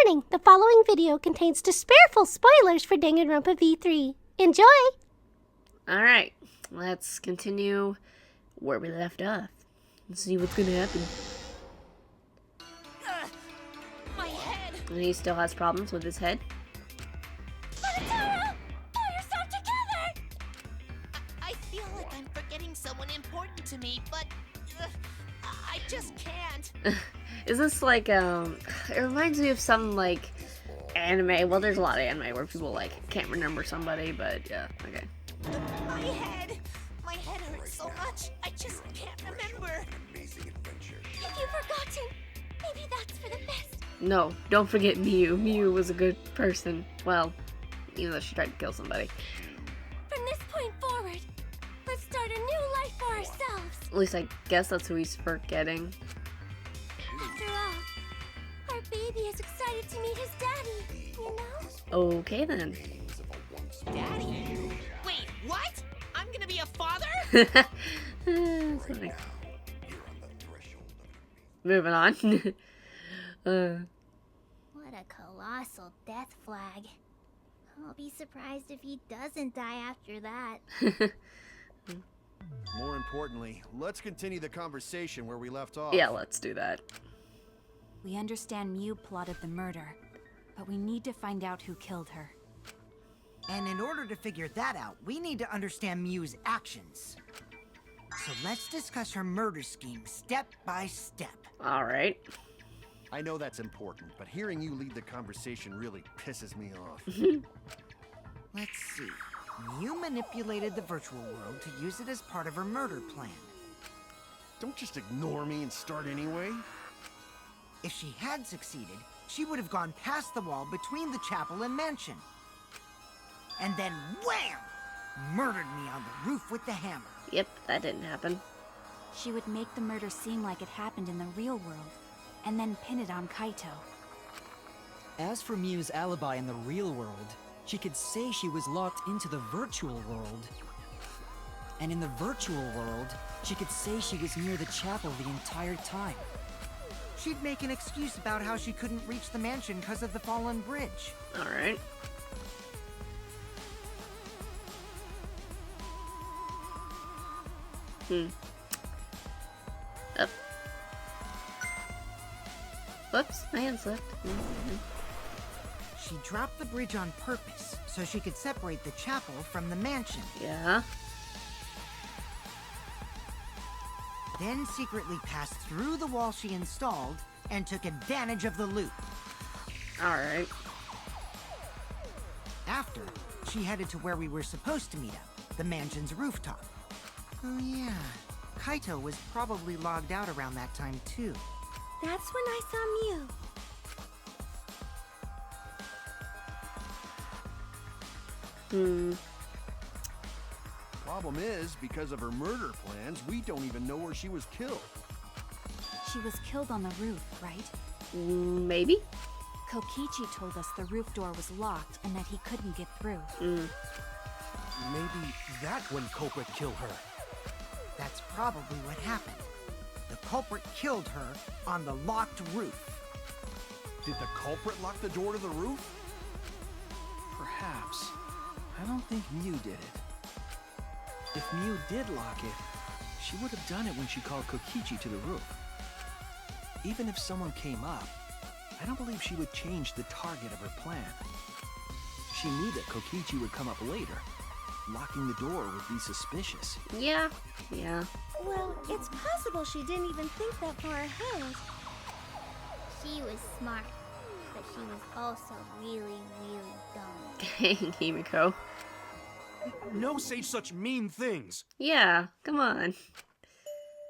warning, the following video contains disparageful spoilers for Danganronpa V3. Enjoy! Alright, let's continue where we left off. Let's see what's gonna happen. My head! And he still has problems with his head. Tara! Pull yourself together! I feel like I'm forgetting someone important to me, but I just can't. Is this like, it reminds me of some, like, anime. Well, there's a lot of anime where people, like, can't remember somebody, but yeah, okay. My head hurts so much, I just can't remember. If you've forgotten, maybe that's for the best. No, don't forget Miu. Miu was a good person. Well, even though she tried to kill somebody. From this point forward, let's start a new life for ourselves. At least I guess that's who he's forgetting. After all, our baby is excited to meet his daddy, you know? Okay then. Daddy? Wait, what? I'm gonna be a father? Funny. Moving on. What a colossal death flag. I'll be surprised if he doesn't die after that. More importantly, let's continue the conversation where we left off. Yeah, let's do that. We understand Miu plotted the murder, but we need to find out who killed her. And in order to figure that out, we need to understand Miu's actions. So let's discuss her murder scheme step by step. Alright. I know that's important, but hearing you lead the conversation really pisses me off. Let's see. Miu manipulated the virtual world to use it as part of her murder plan. Don't just ignore me and start anyway. If she had succeeded, she would have gone past the wall between the chapel and mansion. And then wham! Murdered me on the roof with the hammer. Yep, that didn't happen. She would make the murder seem like it happened in the real world, and then pin it on Kaito. As for Miu's alibi in the real world, she could say she was locked into the virtual world. And in the virtual world, she could say she was near the chapel the entire time. She'd make an excuse about how she couldn't reach the mansion because of the fallen bridge. Alright. Up. Whoops, my hand slipped. She dropped the bridge on purpose so she could separate the chapel from the mansion. Yeah. Then secretly passed through the wall she installed and took advantage of the loop. Alright. After, she headed to where we were supposed to meet up, the mansion's rooftop. Oh yeah, Kaito was probably logged out around that time too. That's when I saw Miu. Problem is, because of her murder plans, we don't even know where she was killed. She was killed on the roof, right? Maybe? Kokichi told us the roof door was locked and that he couldn't get through. Maybe that's when culprit killed her. That's probably what happened. The culprit killed her on the locked roof. Did the culprit lock the door to the roof? Perhaps. I don't think Miu did it. If Miu did lock it, she would have done it when she called Kokichi to the roof. Even if someone came up, I don't believe she would change the target of her plan. She knew that Kokichi would come up later. Locking the door would be suspicious. Yeah. Well, it's possible she didn't even think that far ahead. She was smart, but she was also really, really dumb. Dang, Himiko. No say such mean things. Yeah, come on.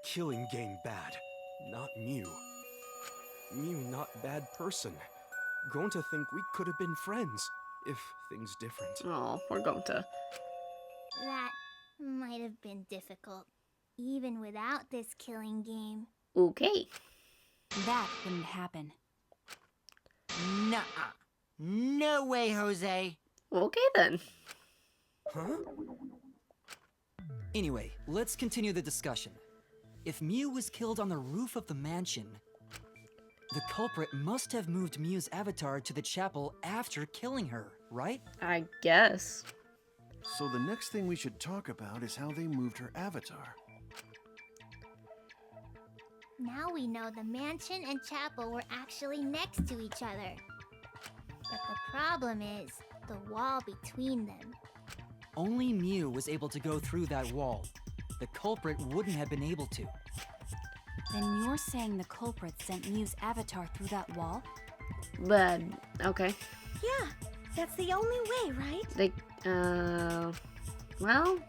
Killing game bad, not Miu. Miu not bad person. Gonta think we could have been friends, if things different. Oh, poor Gonta. That might have been difficult, even without this killing game. Okay. That wouldn't happen. Nuh-uh. No way, Jose. Okay then. Huh? Anyway, let's continue the discussion. If Miu was killed on the roof of the mansion, The culprit must have moved Miu's avatar to the chapel after killing her, right? I guess. So the next thing we should talk about is how they moved her avatar. Now we know the mansion and chapel were actually next to each other. But the problem is the wall between them. Only Miu was able to go through that wall. The culprit wouldn't have been able to. Then you're saying the culprit sent Miu's avatar through that wall? But, okay. Yeah, that's the only way, right? They, well,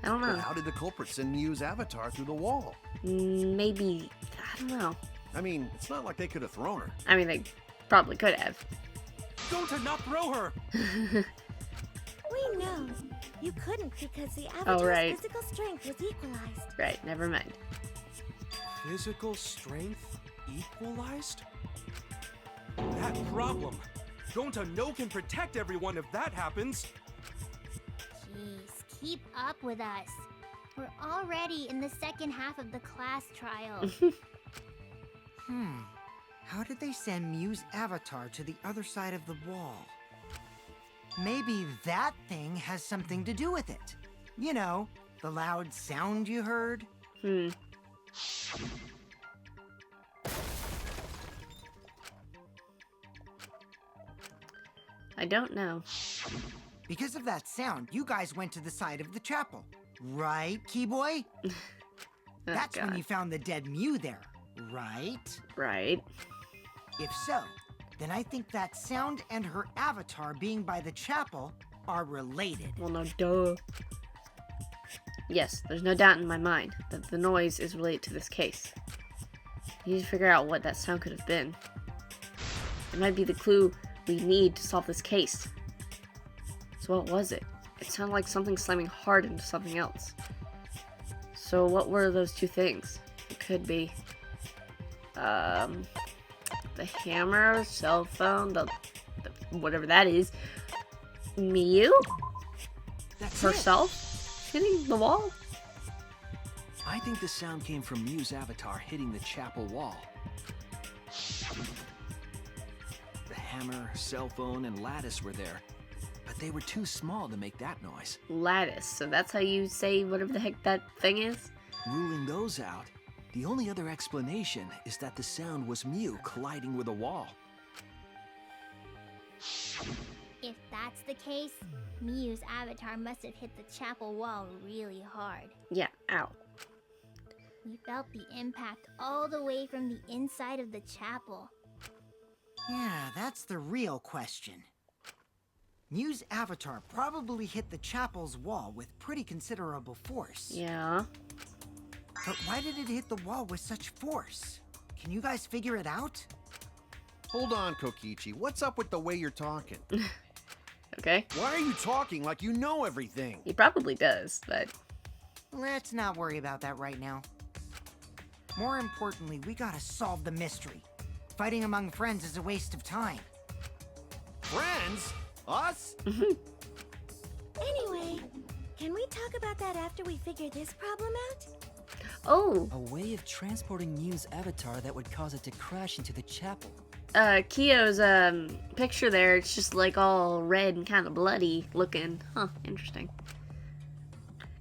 I don't But know. how did the culprit send Miu's avatar through the wall? Maybe, I don't know. I mean, it's not like they could have thrown her. I mean, they probably could have. Gonta, not throw her! We know. You couldn't because the avatar's right. physical strength was equalized. Right, never mind. Physical strength equalized? That problem. Gonta no can protect everyone if that happens. Jeez, keep up with us. We're already in the second half of the class trial. How did they send Miu's avatar to the other side of the wall? Maybe that thing has something to do with it. You know, the loud sound you heard? I don't know. Because of that sound, you guys went to the side of the chapel. Right, Keyboy? Oh, That's when God. you found the dead Miu there, right? Right. If so, then I think that sound and her avatar being by the chapel are related. Well, no, duh. Yes, there's no doubt in my mind that the noise is related to this case. We need to figure out what that sound could have been. It might be the clue we need to solve this case. So what was it? It sounded like something slamming hard into something else. So what were those two things? It could be the hammer, cell phone, the whatever that is. Miu? That's Herself? Hitting the wall? I think the sound came from Miu's avatar hitting the chapel wall. The hammer, cell phone, and lattice were there, but they were too small to make that noise. Lattice. So that's how you say whatever the heck that thing is? Ruling those out, the only other explanation is that the sound was Miu colliding with a wall. If that's the case, Miu's avatar must have hit the chapel wall really hard. Yeah, ow. We felt the impact all the way from the inside of the chapel. Yeah, that's the real question. Miu's avatar probably hit the chapel's wall with pretty considerable force. Yeah. But why did it hit the wall with such force? Can you guys figure it out? Hold on, Kokichi. What's up with the way you're talking? Okay. Why are you talking like you know everything? He probably does, but Let's not worry about that right now. More importantly, we gotta solve the mystery. Fighting among friends is a waste of time. Friends? Us? Anyway, can we talk about that after we figure this problem out? oh, A way of transporting Miu's avatar that would cause it to crash into the chapel. Kyo's picture there, it's just like all red and kind of bloody looking. Huh, interesting.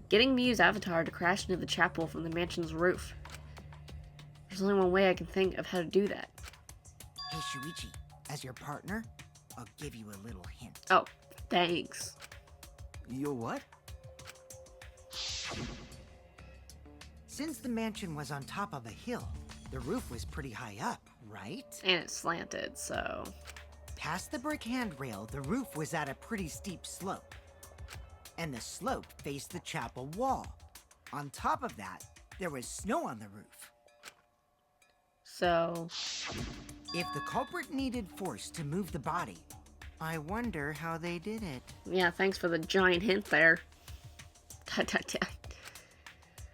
Getting Miu's avatar to crash into the chapel from the mansion's roof. There's only one way I can think of how to do that. Hey, Shuichi, as your partner, I'll give you a little hint. Oh, thanks. Yo, what? Since the mansion was on top of a hill, the roof was pretty high up, right? And it's slanted, so Past the brick handrail, the roof was at a pretty steep slope. And the slope faced the chapel wall. On top of that, there was snow on the roof. So, If the culprit needed force to move the body, I wonder how they did it. yeah, thanks for the giant hint there. Dot, dot, dot.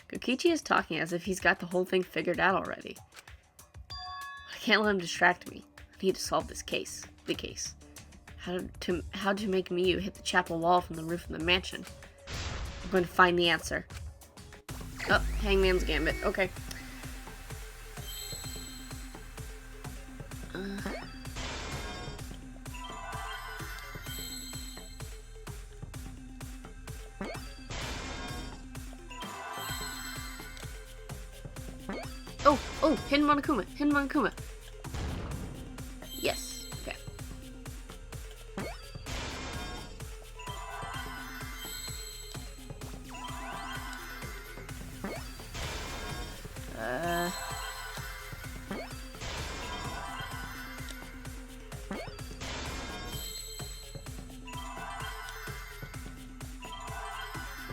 Kokichi is talking as if he's got the whole thing figured out already. I can't let him distract me. I need to solve this case. The case. How to make Miu hit the chapel wall from the roof of the mansion. I'm going to find the answer. Oh, Hangman's Gambit. Okay. Oh, hidden Monokuma. Hidden Monokuma. Yes. Okay.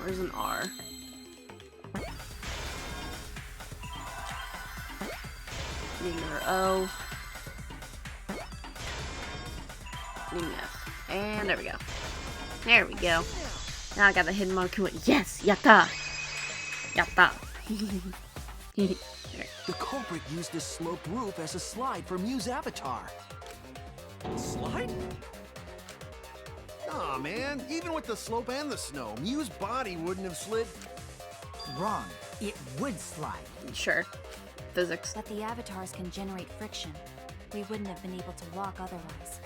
Where's an R? Need another O. Need an F. And there we go. There we go. Now I got the hidden Monokuma. Yes! Yatta! Yatta! The culprit used this sloped roof as a slide for Mew's avatar. Slide? Aw, man. Even with the slope and the snow, Mew's body wouldn't have slid. Wrong. It would slide. Sure. Physics. But the avatars can generate friction. We wouldn't have been able to walk otherwise.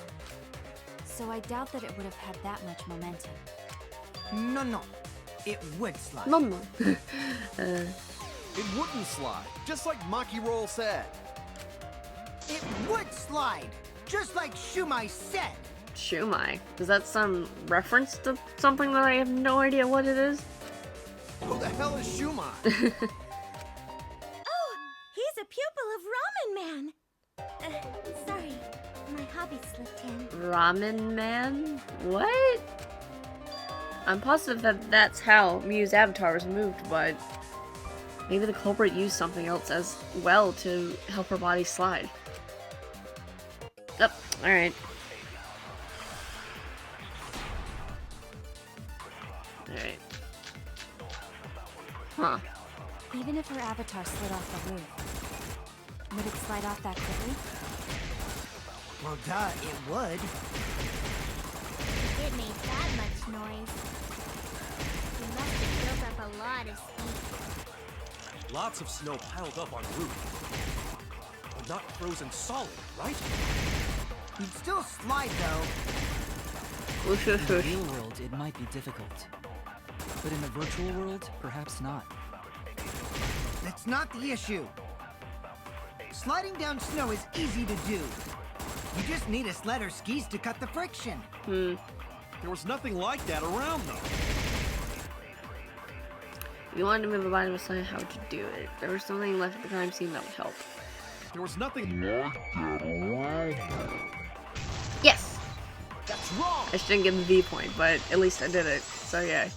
So I doubt that it would have had that much momentum. No. It would slide. Mama. It wouldn't slide, just like Maki Roll said. It would slide, just like Shumai said. Shumai. Is that some reference to something that I have no idea what it is? Who the hell is Shumai? Oh, he's a pupil of Ramen Man. Sorry, my hobby slipped in. Ramen Man? What? I'm positive that that's how Mew's avatar was moved, but maybe the culprit used something else as well to help her body slide. Oh, alright. Alright. Huh. Even if her avatar slid off the roof, would it slide off that quickly? Well, duh, it would. It made that much noise. He must have built up a lot of speed. Lots of snow piled up on the roof. But not frozen solid, right? You'd still slide, though. Whoosh, In whoosh, the whoosh. real world, it might be difficult. But in the virtual world, perhaps not. That's not the issue. Sliding down snow is easy to do. You just need a sled or skis to cut the friction. There was nothing like that around, though. If you wanted to move a body beside how would you do it? There was something left at the crime scene that would help. There was nothing. Yes! That's wrong! I shouldn't get the V point, but at least I did it. So yeah.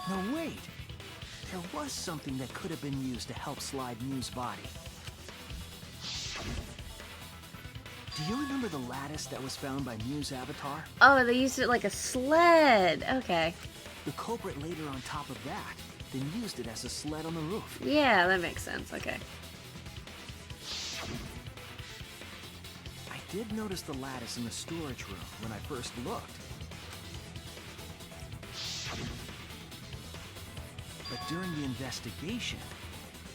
No, wait. There was something that could have been used to help slide Mew's body. Do you remember the lattice that was found by Mew's avatar? Oh, they used it like a sled. Okay. The culprit laid her on top of that, then used it as a sled on the roof. Yeah, that makes sense. Okay. I did notice the lattice in the storage room when I first looked. But during the investigation,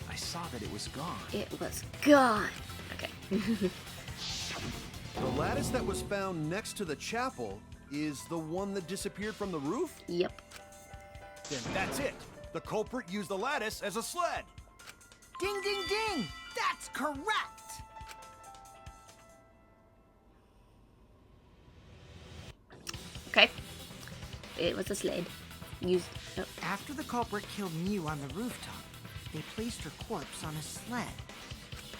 I saw that it was gone. It was gone. Okay. The lattice that was found next to the chapel is the one that disappeared from the roof? Yep. Then that's it. The culprit used the lattice as a sled. Ding, ding, ding! That's correct! Okay. It was a sled. Used. Oh. After the culprit killed Mew on the rooftop, they placed her corpse on a sled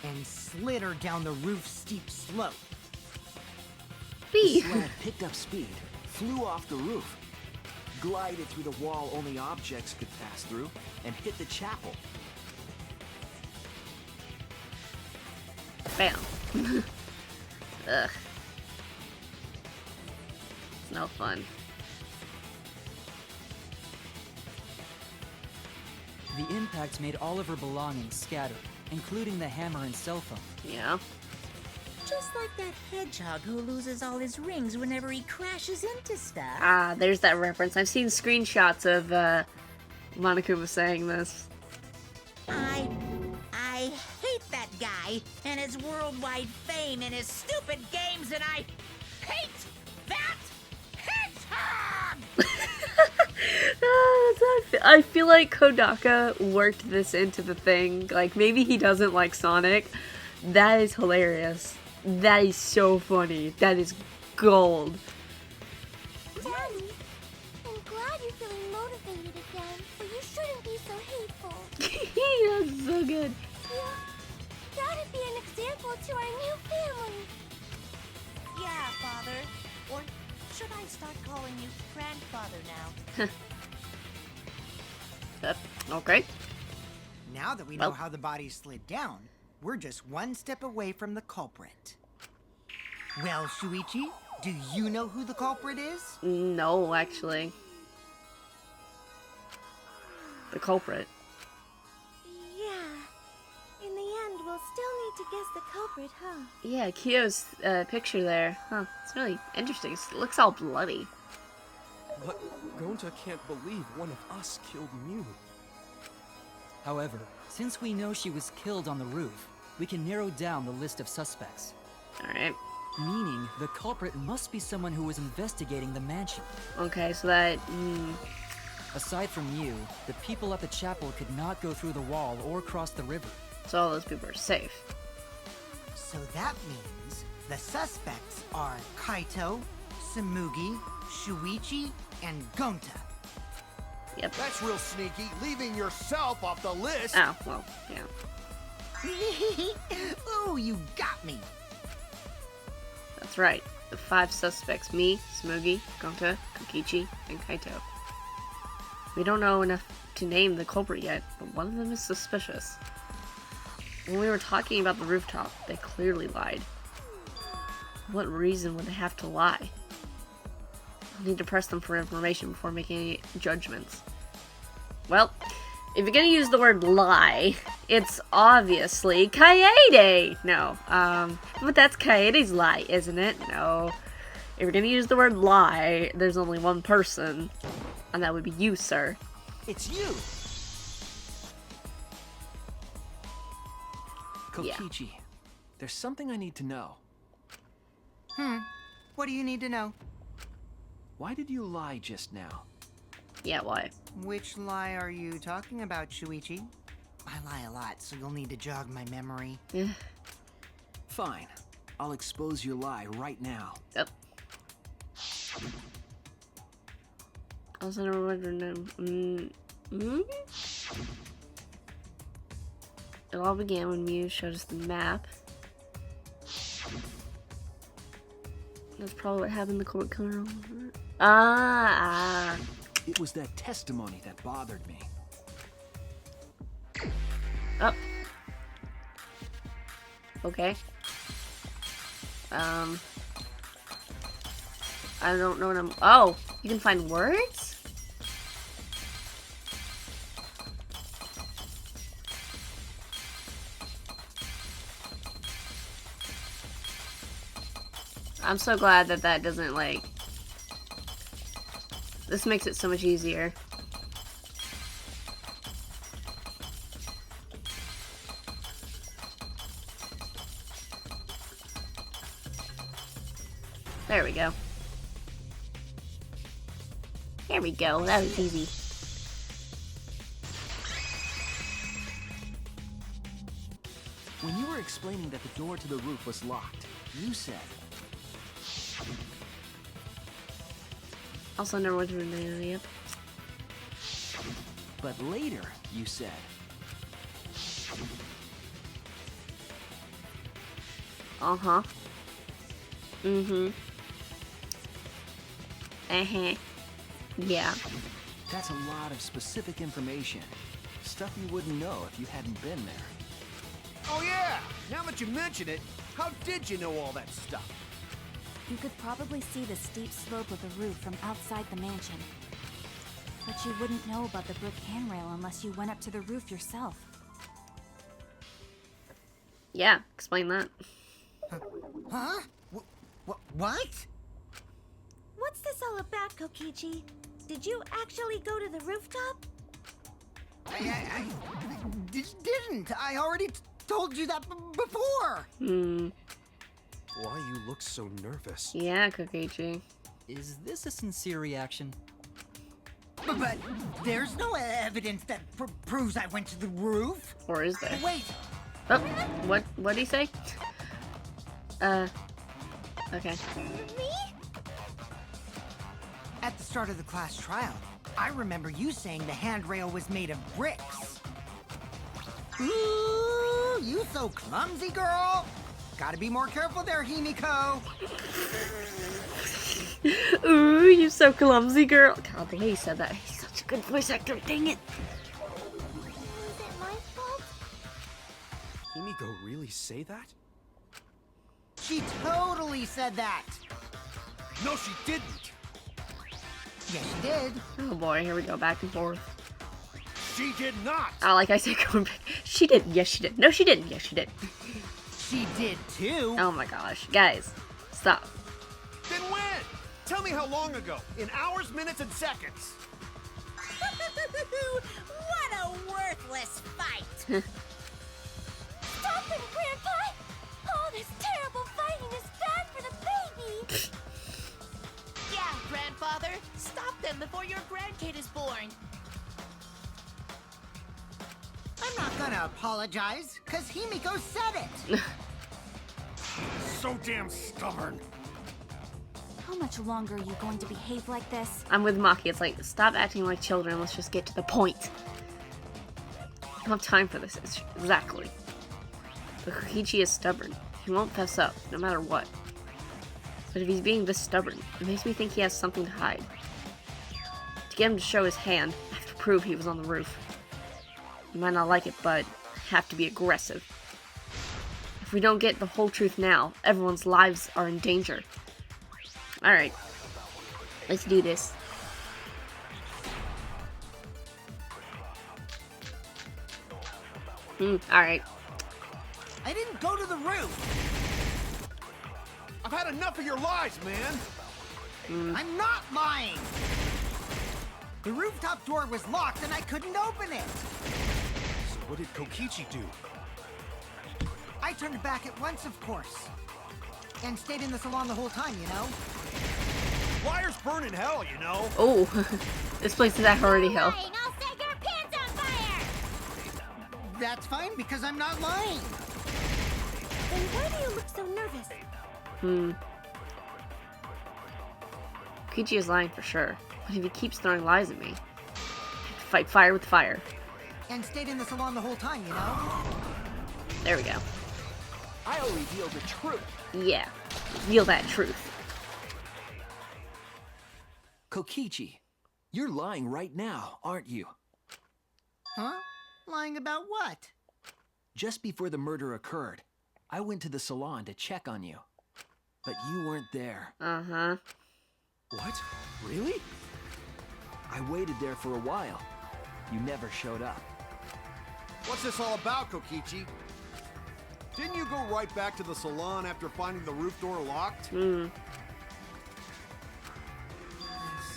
and slid her down the roof's steep slope. The B. sled picked up speed, flew off the roof, glided through the wall only objects could pass through, and hit the chapel. Bam. Ugh. It's no fun. The impact made all of her belongings scattered, including the hammer and cell phone. Yeah. Just like that hedgehog who loses all his rings whenever he crashes into stuff. Ah, there's that reference. I've seen screenshots of Monokuma saying this. I hate that guy and his worldwide fame and his stupid games, and I hate that hedgehog! Oh, I feel like Kodaka worked this into the thing. Like, maybe he doesn't like Sonic. That is hilarious. That is so funny. That is gold. Daddy, I'm glad you're feeling motivated again, but you shouldn't be so hateful. That's so good. Yeah, that'd be an example to our new family. Yeah, Father. Or should I start calling you grandfather now? Okay. Now that we know how the body slid down, we're just one step away from the culprit. Well, Shuichi, do you know who the culprit is? No, actually. The culprit. Yeah. In the end, we'll still need to guess the culprit, huh? Yeah, Kyo's picture there. Huh. It's really interesting. It looks all bloody. But Gonta can't believe one of us killed Mew. However, since we know she was killed on the roof, we can narrow down the list of suspects. Alright. Meaning, the culprit must be someone who was investigating the mansion. Okay, so that... Aside from you, the people at the chapel could not go through the wall or cross the river. So all those people are safe. So that means the suspects are Kaito, Samugi, Shuichi, and Gonta. Yep. That's real sneaky, leaving yourself off the list. Oh, well, yeah. Oh, you got me. That's right. The 5 suspects. Me, Smugi, Gonta, Kokichi, and Kaito. We don't know enough to name the culprit yet, but one of them is suspicious. When we were talking about the rooftop, they clearly lied. What reason would they have to lie? I'll need to press them for information before making any judgments. Well, if you're gonna use the word lie, it's obviously Kaede! No, but that's Kaede's lie, isn't it? No. If you're gonna use the word lie, there's only one person, and that would be you, sir. It's you. Kokichi, there's something I need to know. What do you need to know? Why did you lie just now? Yeah, why? Which lie are you talking about, Shuichi? I lie a lot, so you'll need to jog my memory. Fine. I'll expose your lie right now. Yep. I was never wondering. It all began when Mew showed us the map. That's probably what happened in the court color. It was that testimony that bothered me. Oh. Okay. I don't know what I'm... Oh! You can find words? I'm so glad that that doesn't, like... This makes it so much easier. There we go. There we go. That was easy. When you were explaining that the door to the roof was locked, you said... Also, never went through the yep. But later, you said... Uh-huh. Mm-hmm. Uh-huh. Yeah. That's a lot of specific information. Stuff you wouldn't know if you hadn't been there. Oh yeah! Now that you mention it, how did you know all that stuff? You could probably see the steep slope of the roof from outside the mansion. But you wouldn't know about the brick handrail unless you went up to the roof yourself. Yeah, explain that. Huh? What? What's this all about, Kokichi? Did you actually go to the rooftop? I didn't. I already told you that before. Why you look so nervous? Yeah, Kokichi. Is this a sincere reaction? But there's no evidence that proves I went to the roof. Or is there? Wait, Oh, what'd he say? Okay. Me? at the start of the class trial, I remember you saying the handrail was made of bricks. Ooh, you so clumsy, girl. Gotta be more careful there, Himiko. Ooh, you're so clumsy, girl. God, the way he said that. He's such a good voice actor. Dang it. Was it my fault? Himiko really say that? She totally said that. No, she didn't. Yes, she did. Oh boy, here we go, back and forth. She did not. Like I said, going back. She did. Yes, she did. No, she didn't. Yes, she did. She did too. Oh my gosh. Guys, stop. Then when? Tell me how long ago. In hours, minutes, and seconds. What a worthless fight! Stop it, Grandpa! All this terrible fighting is bad for the baby! Yeah, grandfather, stop them before your grandkid is born. I'm not gonna apologize, cause Himiko said it. So damn stubborn. How much longer are you going to behave like this? I'm with Maki. It's like, stop acting like children. Let's just get to the point. I don't have time for this. Exactly. But Kokichi is stubborn. He won't fess up, no matter what. But if he's being this stubborn, it makes me think he has something to hide. To get him to show his hand, I have to prove he was on the roof. You might not like it, but I have to be aggressive. If we don't get the whole truth now, everyone's lives are in danger. Alright. Let's do this. Alright. I didn't go to the roof. I've had enough of your lies, man. I'm not lying. The rooftop door was locked and I couldn't open it. So what did Kokichi do? I turned back at once, of course. And stayed in the salon the whole time, you know? Liars burn in hell, you know. Oh, this place is already hell. Lying, I'll set your pants on fire! That's fine because I'm not lying. Then why do you look so nervous? Kokichi is lying for sure. But if he keeps throwing lies at me, I have to fight fire with fire. And stayed in the salon the whole time, you know? There we go. I'll reveal the truth. Yeah. Reveal that truth. Kokichi, you're lying right now, aren't you? Huh? Lying about what? Just before the murder occurred, I went to the salon to check on you. But you weren't there. Uh-huh. What? Really? I waited there for a while. You never showed up. What's this all about, Kokichi? Didn't you go right back to the salon after finding the roof door locked? I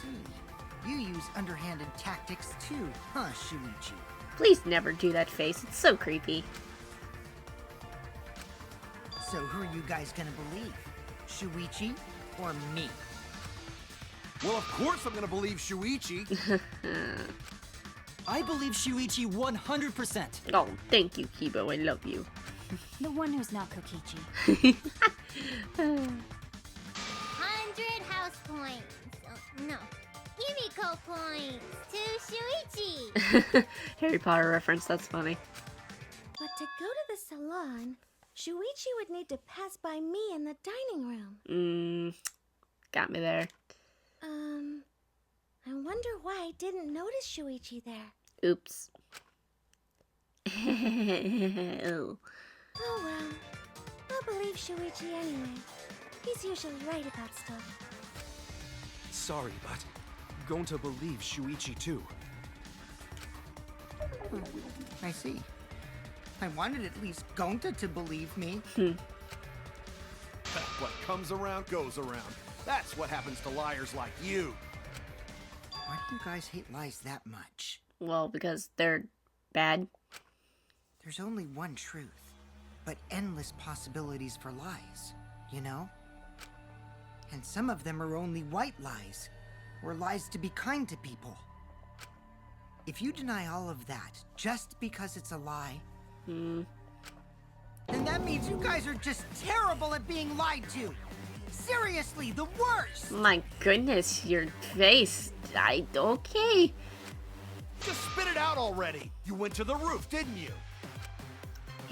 see. You use underhanded tactics too, huh, Shuichi? Please never do that face. It's so creepy. So who are you guys gonna believe? Shuichi or me? Well, of course I'm gonna believe Shuichi. I believe Shuichi 100%. Oh, thank you, Kibo. I love you. The one who's not Kokichi. 100 house points. No. Himiko points to Shuichi. Harry Potter reference. That's funny. But to go to the salon, Shuichi would need to pass by me in the dining room. Got me there. I wonder why I didn't notice Shuichi there. Oops. Oh. Oh well. I'll believe Shuichi anyway. He's usually right about stuff. Sorry, but Gonta believes Shuichi too. I see. I wanted at least Gonta to believe me. What comes around goes around. That's what happens to liars like you. Why do you guys hate lies that much? Well, because they're bad. There's only one truth, but endless possibilities for lies, you know? And some of them are only white lies, or lies to be kind to people. If you deny all of that just because it's a lie, then that means you guys are just terrible at being lied to. Seriously, the worst! My goodness, your face. Okay. Just spit it out already. You went to the roof, didn't you?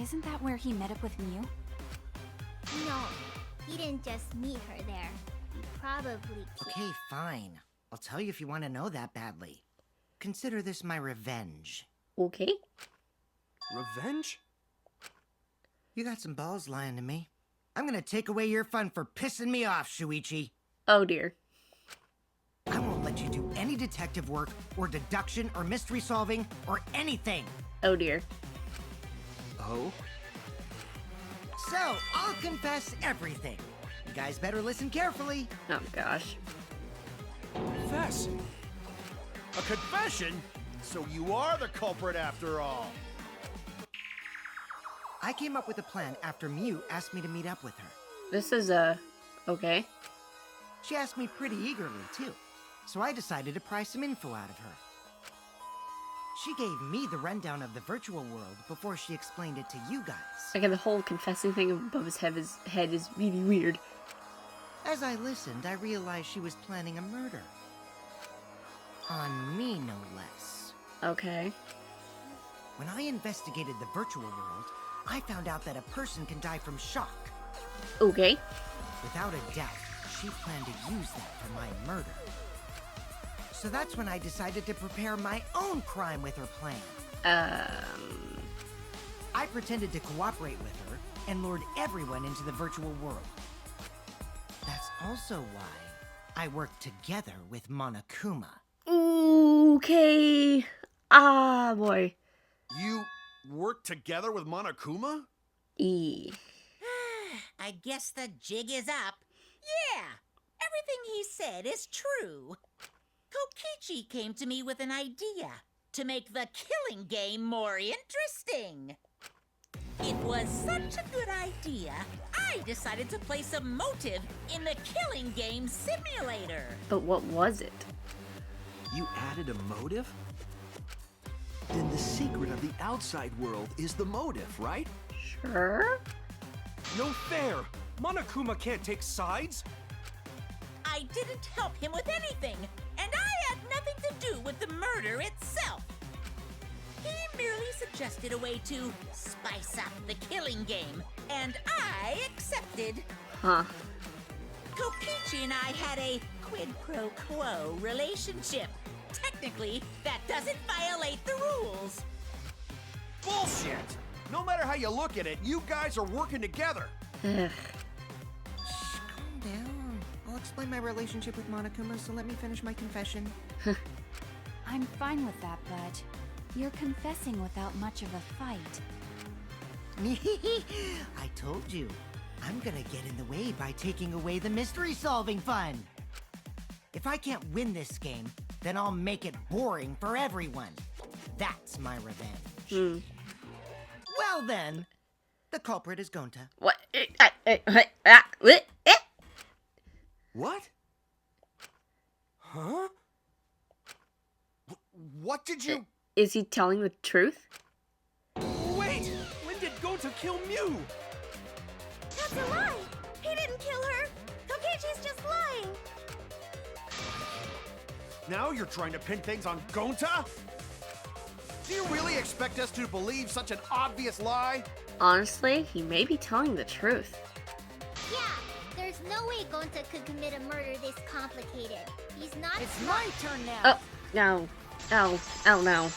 Isn't that where he met up with Mew? No, he didn't just meet her there. He probably Okay, fine. I'll tell you if you want to know that badly. Consider this my revenge. Okay. Revenge? You got some balls lying to me. I'm gonna take away your fun for pissing me off, Shuichi. Oh dear. I won't let you do any detective work, or deduction, or mystery solving, or anything. Oh dear. Oh? So, I'll confess everything. You guys better listen carefully. Oh gosh. Confess. A confession? So you are the culprit after all. I came up with a plan after Mew asked me to meet up with her. This is okay. She asked me pretty eagerly, too. So I decided to pry some info out of her. She gave me the rundown of the virtual world before she explained it to you guys. Okay, the whole confessing thing above his head is really weird. As I listened, I realized she was planning a murder. On me, no less. Okay. When I investigated the virtual world, I found out that a person can die from shock. Okay. Without a doubt, she planned to use that for my murder. So that's when I decided to prepare my own crime with her plan. I pretended to cooperate with her and lured everyone into the virtual world. That's also why I worked together with Monokuma. Okay. Ah, boy. You worked together with Monokuma? I guess the jig is up. Yeah, everything he said is true. Kokichi came to me with an idea to make the killing game more interesting. It was such a good idea, I decided to place a motive in the killing game simulator. But what was it? You added a motive? Then the secret of the outside world is the motive, right? Sure. No fair! Monokuma can't take sides! I didn't help him with anything, and I had nothing to do with the murder itself. He merely suggested a way to spice up the killing game, and I accepted. Huh. Kokichi and I had a quid pro quo relationship. Technically, that doesn't violate the rules. Bullshit! No matter how you look at it, you guys are working together. Ugh. Shh, calm down. I'll explain my relationship with Monokuma, so let me finish my confession. I'm fine with that, but you're confessing without much of a fight. I told you. I'm gonna get in the way by taking away the mystery-solving fun. If I can't win this game, then I'll make it boring for everyone. That's my revenge. Well then, the culprit is Gonta. What? What? Huh? What did you... Is he telling the truth? Wait! When did Gonta kill Mew? That's a lie! He didn't kill her! Kokichi's just lying! Now you're trying to pin things on Gonta? Do you really expect us to believe such an obvious lie? Honestly, he may be telling the truth. Yeah, there's no way Gonta could commit a murder this complicated. He's not It's smart. my turn now. Oh, no. Oh, oh no.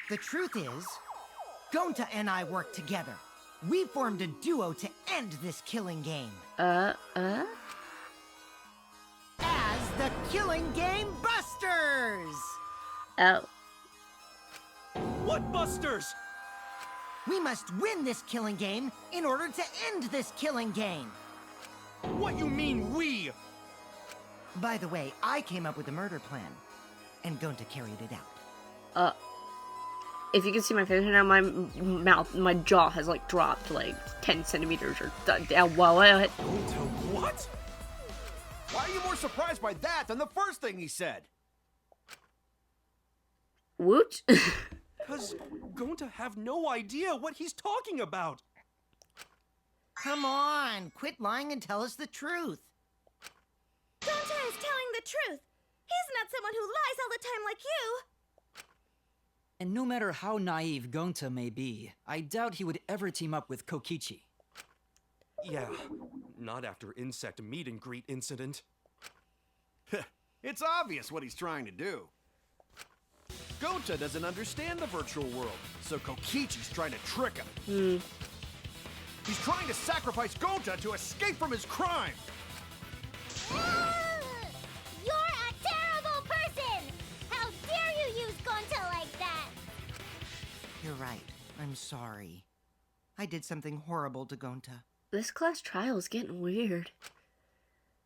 The truth is, Gonta and I worked together. We formed a duo to end this killing game. As the Killing Game Busters! Oh. What busters? We must win this killing game in order to end this killing game. What you mean, we? By the way, I came up with the murder plan, and Gonta carried it out. If you can see my face right now, my mouth, my jaw has like dropped like 10 centimeters or... Gonta what? Why are you more surprised by that than the first thing he said? Woot? Because Gonta have no idea what he's talking about. Come on, quit lying and tell us the truth. Gonta is telling the truth. He's not someone who lies all the time like you. And no matter how naive Gonta may be, I doubt he would ever team up with Kokichi. Yeah, not after insect meet and greet incident. It's obvious what he's trying to do. Gonta doesn't understand the virtual world, so Kokichi's trying to trick him. He's trying to sacrifice Gonta to escape from his crime. You're a terrible person! How dare you use Gonta like that? You're right. I'm sorry. I did something horrible to Gonta. This class trial is getting weird.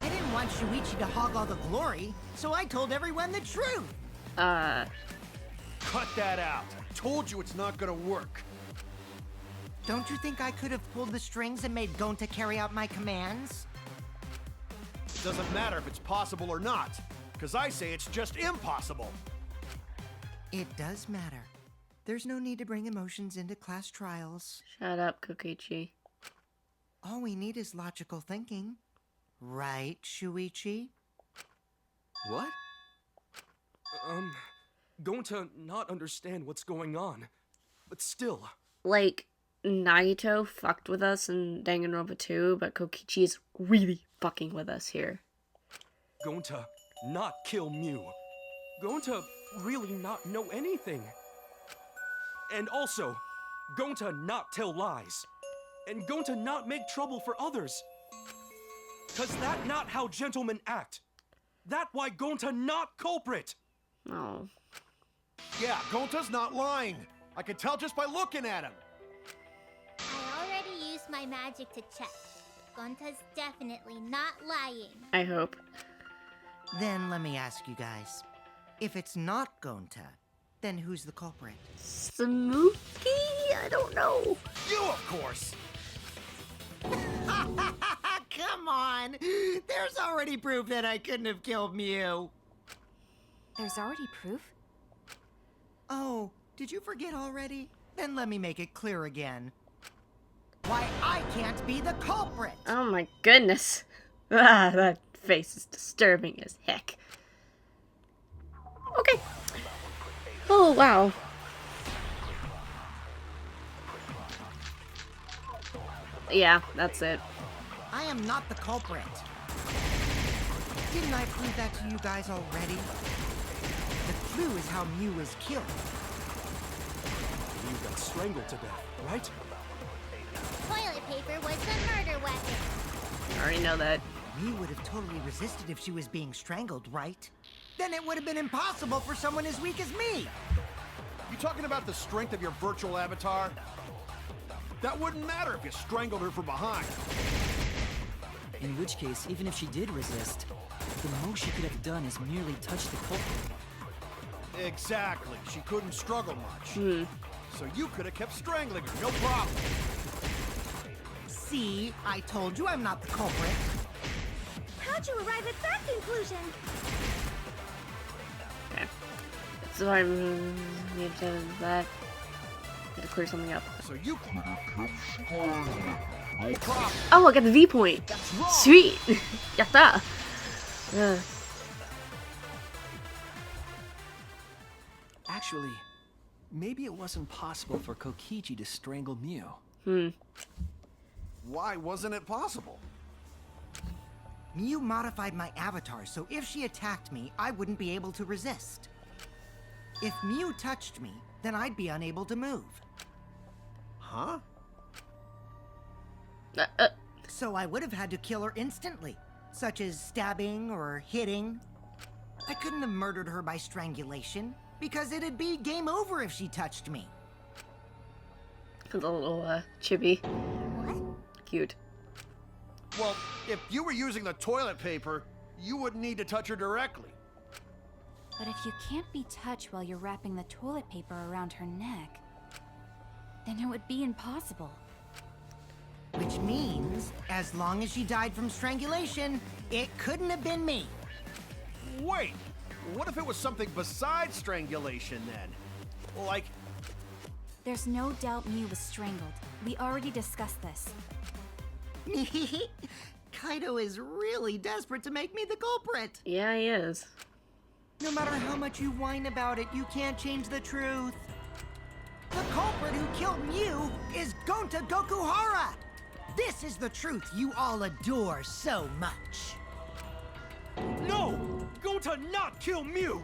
I didn't want Shuichi to hog all the glory, so I told everyone the truth. Cut that out. Told you it's not gonna work. Don't you think I could have pulled the strings and made Gonta carry out my commands? It doesn't matter if it's possible or not, because I say it's just impossible. It does matter. There's no need to bring emotions into class trials. Shut up, Kokichi. All we need is logical thinking. Right, Shuichi? What? Gonta not understand what's going on. But still. Like, Nagito fucked with us in Danganronpa 2, but Kokichi is really fucking with us here. Gonta not kill Mew. Gonta really not know anything. And also, Gonta not tell lies. And Gonta not make trouble for others. Cause that not how gentlemen act. That why Gonta not culprit. Oh. Yeah, Gonta's not lying. I can tell just by looking at him. I already used my magic to check. Gonta's definitely not lying. I hope. Then let me ask you guys. If it's not Gonta, then who's the culprit? Smokey? I don't know. You, of course. Come on! There's already proof that I couldn't have killed Mew. There's already proof? Oh, did you forget already? Then let me make it clear again. Why I can't be the culprit! Oh my goodness. Ah, that face is disturbing as heck. Okay. Oh, wow. Yeah, that's it. I am not the culprit. Didn't I prove that to you guys already? The clue is how Mew was killed. Mew got strangled to death, right? Toilet paper was the murder weapon. I already know that. Mew would have totally resisted if she was being strangled, right? Then it would have been impossible for someone as weak as me. You talking about the strength of your virtual avatar? That wouldn't matter if you strangled her from behind. In which case, even if she did resist, the most she could have done is merely touch the culprit. Exactly. She couldn't struggle much. So you could have kept strangling her, no problem. See, I told you I'm not the culprit. How'd you arrive at that conclusion? Okay. So I need to that. Need to clear something up. So you could have kept strangling her, no problem. Oh, I got the V point. That's wrong. Sweet. Yatta. Actually, maybe it wasn't possible for Kokichi to strangle Mew. Why wasn't it possible? Mew modified my avatar, so if she attacked me, I wouldn't be able to resist. If Mew touched me, then I'd be unable to move. Huh? So I would have had to kill her instantly, such as stabbing or hitting. I couldn't have murdered her by strangulation, because it'd be game over if she touched me. The little chibi. What? Cute. Well, if you were using the toilet paper, you wouldn't need to touch her directly. But if you can't be touched while you're wrapping the toilet paper around her neck, then it would be impossible. Which means, as long as she died from strangulation, It couldn't have been me. Wait, what if it was something besides strangulation then? Like, There's no doubt Mew was strangled. We already discussed this. Kaito is really desperate to make me the culprit. Yeah, he is. No matter how much you whine about it, you can't change the truth. The culprit who killed Mew is Gonta Gokuhara! This is the truth you all adore so much. No! Gonta not kill Mew!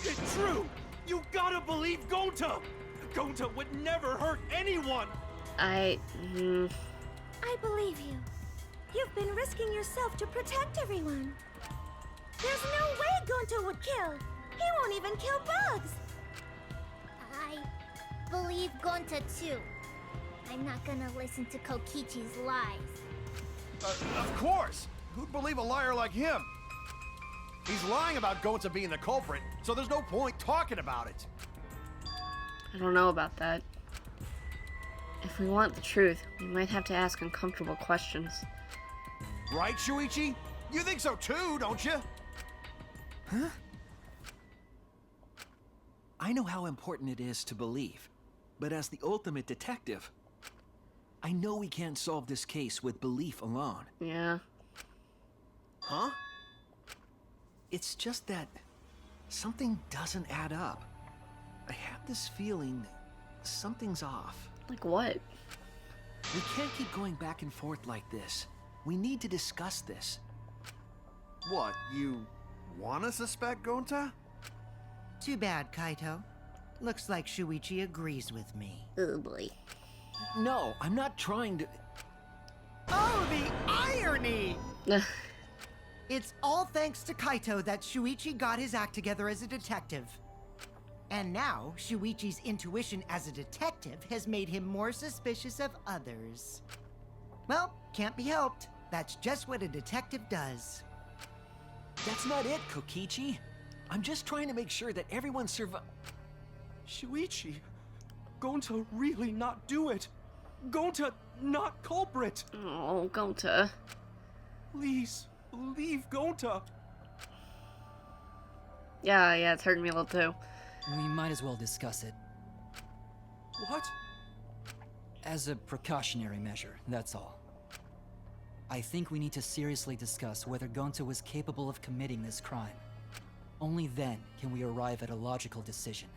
It's true! You gotta believe Gonta! Gonta would never hurt anyone! I believe you. You've been risking yourself to protect everyone. There's no way Gonta would kill. He won't even kill bugs. I believe Gonta too. I'm not gonna listen to Kokichi's lies. of course! Who'd believe a liar like him? He's lying about Gonta being the culprit, so there's no point talking about it. I don't know about that. If we want the truth, we might have to ask uncomfortable questions. Right, Shuichi? You think so too, don't you? Huh? I know how important it is to believe, but as the ultimate detective, I know we can't solve this case with belief alone. Yeah. Huh? It's just that something doesn't add up. I have this feeling something's off. Like what? We can't keep going back and forth like this. We need to discuss this. What, you wanna suspect Gonta? Too bad, Kaito. Looks like Shuichi agrees with me. Oh boy. No, I'm not trying to... Oh, the irony! It's all thanks to Kaito that Shuichi got his act together as a detective. And now, Shuichi's intuition as a detective has made him more suspicious of others. Well, can't be helped. That's just what a detective does. That's not it, Kokichi. I'm just trying to make sure that everyone Shuichi, Gonta really not do it. Gonta not culprit. Oh, Gonta. Please, believe Gonta. Yeah, it's hurting me a little too. We might as well discuss it. What? As a precautionary measure, that's all. I think we need to seriously discuss whether Gonta was capable of committing this crime. Only then can we arrive at a logical decision.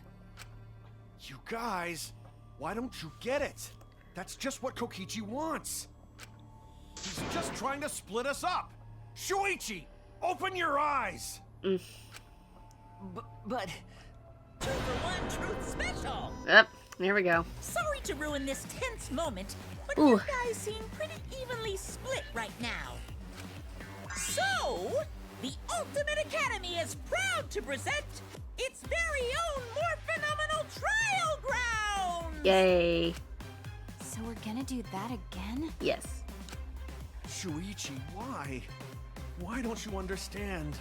You guys, why don't you get it? That's just what Kokichi wants. He's just trying to split us up. Shuichi, open your eyes. But... 2 for 1 truth special! Yep, there we go. Sorry to ruin this tense moment, but Ooh. you guys seem pretty evenly split right now. So, the Ultimate Academy is proud to present its very own more phenomenal trial grounds! Yay. So we're gonna do that again? Yes. Shuichi, why? Why don't you understand?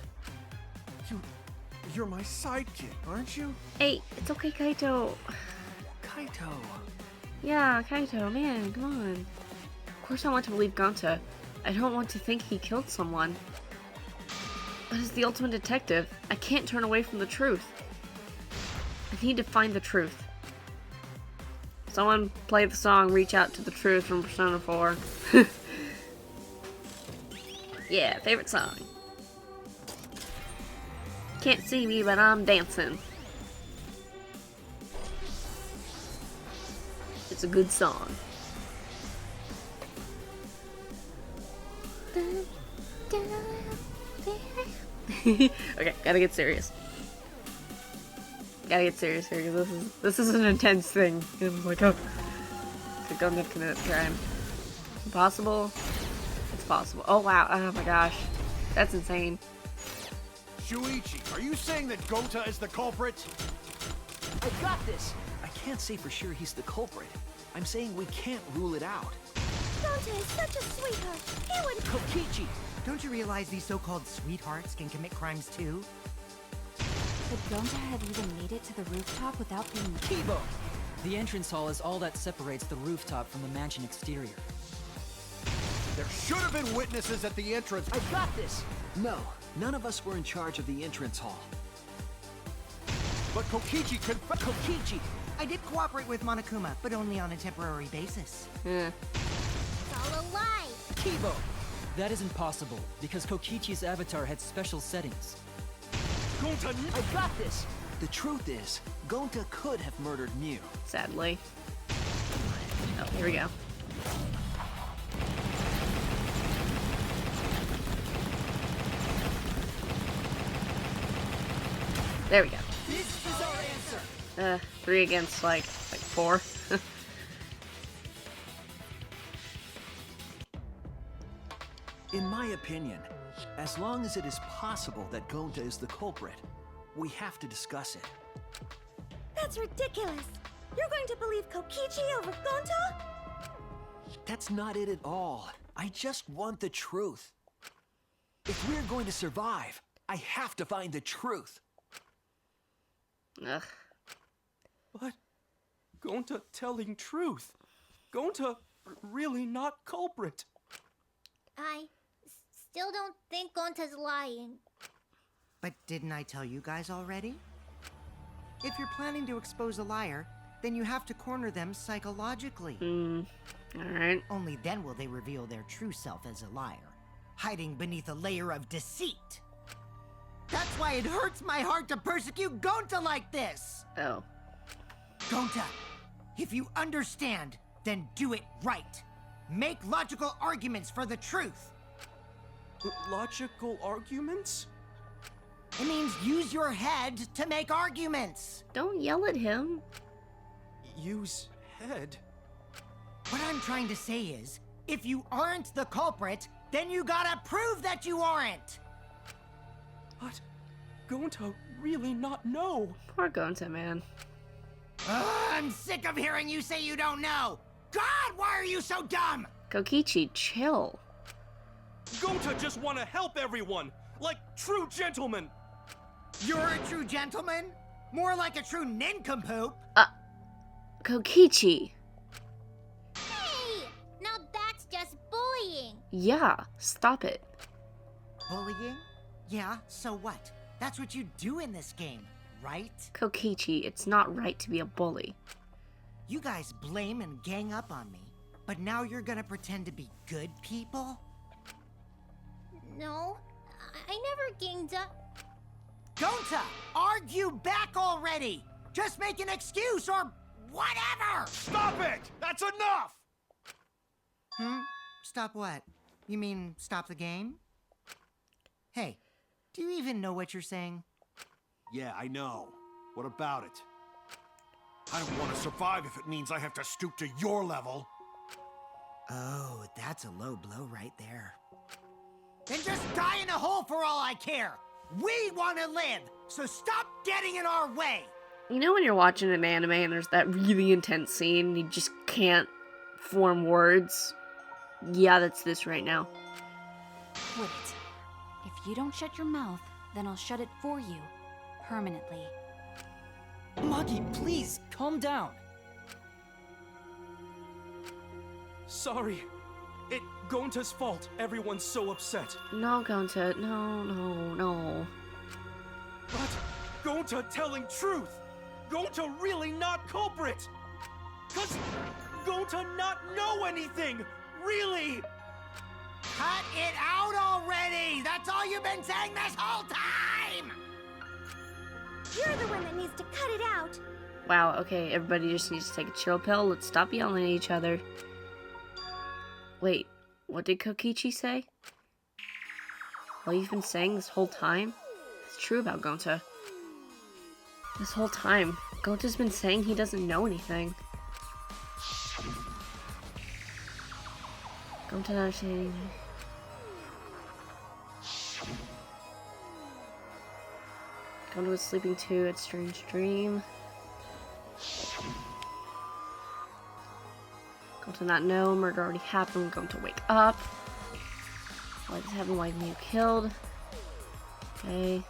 You're my sidekick, aren't you? Hey, it's okay, Kaito. Kaito. Yeah, Kaito, man, come on. Of course I want to believe Gonta. I don't want to think he killed someone. But as the ultimate detective, I can't turn away from the truth. I need to find the truth. Someone play the song Reach Out to the Truth from Persona 4. Yeah, favorite song. Can't see me, but I'm dancing. It's a good song. Okay, gotta get serious. Gotta get serious here, because this is an intense thing. I'm like, oh, I don't have to commit a crime. Impossible? It's possible. Oh wow, oh my gosh. That's insane. Shuichi, are you saying that Gonta is the culprit? I got this! I can't say for sure he's the culprit. I'm saying we can't rule it out. Gonta is such a sweetheart. He would... Kokichi! Don't you realize these so-called sweethearts can commit crimes too? Could Gonta have even made it to the rooftop without being Kibo! The entrance hall is all that separates the rooftop from the mansion exterior. There should have been witnesses at the entrance. I got this! No, none of us were in charge of the entrance hall. But Kokichi Kokichi! I did cooperate with Monokuma, but only on a temporary basis. It's all a lie. Kibo! That isn't possible, because Kokichi's avatar had special settings. Gonta, I got this! The truth is, Gonta could have murdered Mew. Sadly. Oh, here we go. There we go. This is our answer! 3 against like 4. In my opinion, as long as it is possible that Gonta is the culprit, we have to discuss it. That's ridiculous. You're going to believe Kokichi over Gonta? That's not it at all. I just want the truth. If we're going to survive, I have to find the truth. Ugh. but Gonta telling truth. Gonta really not culprit. I still don't think Gonta's lying. But didn't I tell you guys already? If you're planning to expose a liar, then you have to corner them psychologically. Alright. Only then will they reveal their true self as a liar, hiding beneath a layer of deceit. That's why it hurts my heart to persecute Gonta like this! Oh. Gonta, if you understand, then do it right. Make logical arguments for the truth. Logical arguments? It means use your head to make arguments. Don't yell at him. Use head? What I'm trying to say is, if you aren't the culprit, then you gotta prove that you aren't. But Gonta really not know. Poor Gonta, man. I'm sick of hearing you say you don't know. God, why are you so dumb? Kokichi, chill. Gonta just want to help everyone, like true gentlemen. You're a true gentleman? More like a true nincompoop. Kokichi. Hey! Now that's just bullying. Yeah, stop it. Bullying? Yeah, so what? That's what you do in this game, right? Kokichi, it's not right to be a bully. You guys blame and gang up on me, but now you're gonna pretend to be good people? No, I never ganged up. Gonta, argue back already! Just make an excuse or whatever! Stop it! That's enough! Stop what? You mean stop the game? Hey, do you even know what you're saying? Yeah, I know. What about it? I don't want to survive if it means I have to stoop to your level. Oh, that's a low blow right there. Then just die in a hole for all I care! We want to live, so stop getting in our way! You know when you're watching an anime and there's that really intense scene and you just can't form words? Yeah, that's this right now. Quit it. If you don't shut your mouth, then I'll shut it for you. Permanently. Maki, please, calm down. Sorry. It Gonta's fault. Everyone's so upset. No, Gonta, no. But Gonta telling truth. Gonta really not culprit. Cause Gonta not know anything. Really. Cut it out already! That's all you've been saying this whole time! You're the one that needs to cut it out. Wow, okay, everybody just needs to take a chill pill. Let's stop yelling at each other. Wait, what did Kokichi say? What you've been saying this whole time? It's true about Gonta. This whole time, Gonta's been saying he doesn't know anything. Gonta not saying anything. Gonta was sleeping too, it's strange dream. Gonta not know, murder already happened, Gonta wake up. Why this happened, why Mew killed. Okay.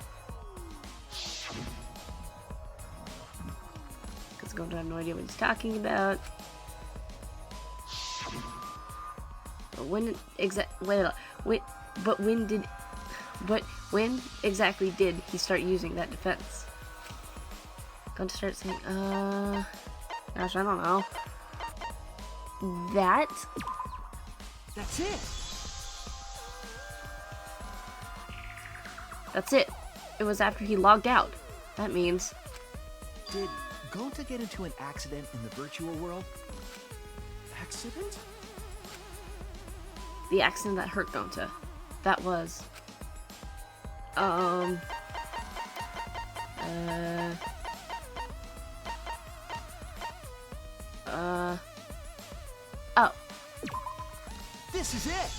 Because Gonta have no idea what he's talking about. when exactly did he start using that defense? Going to start saying, gosh, I don't know. That's it. That's it. It was after he logged out. That means... Did Gonta get into an accident in the virtual world? Accident? The accident that hurt Gonta. That was... Oh. This is it!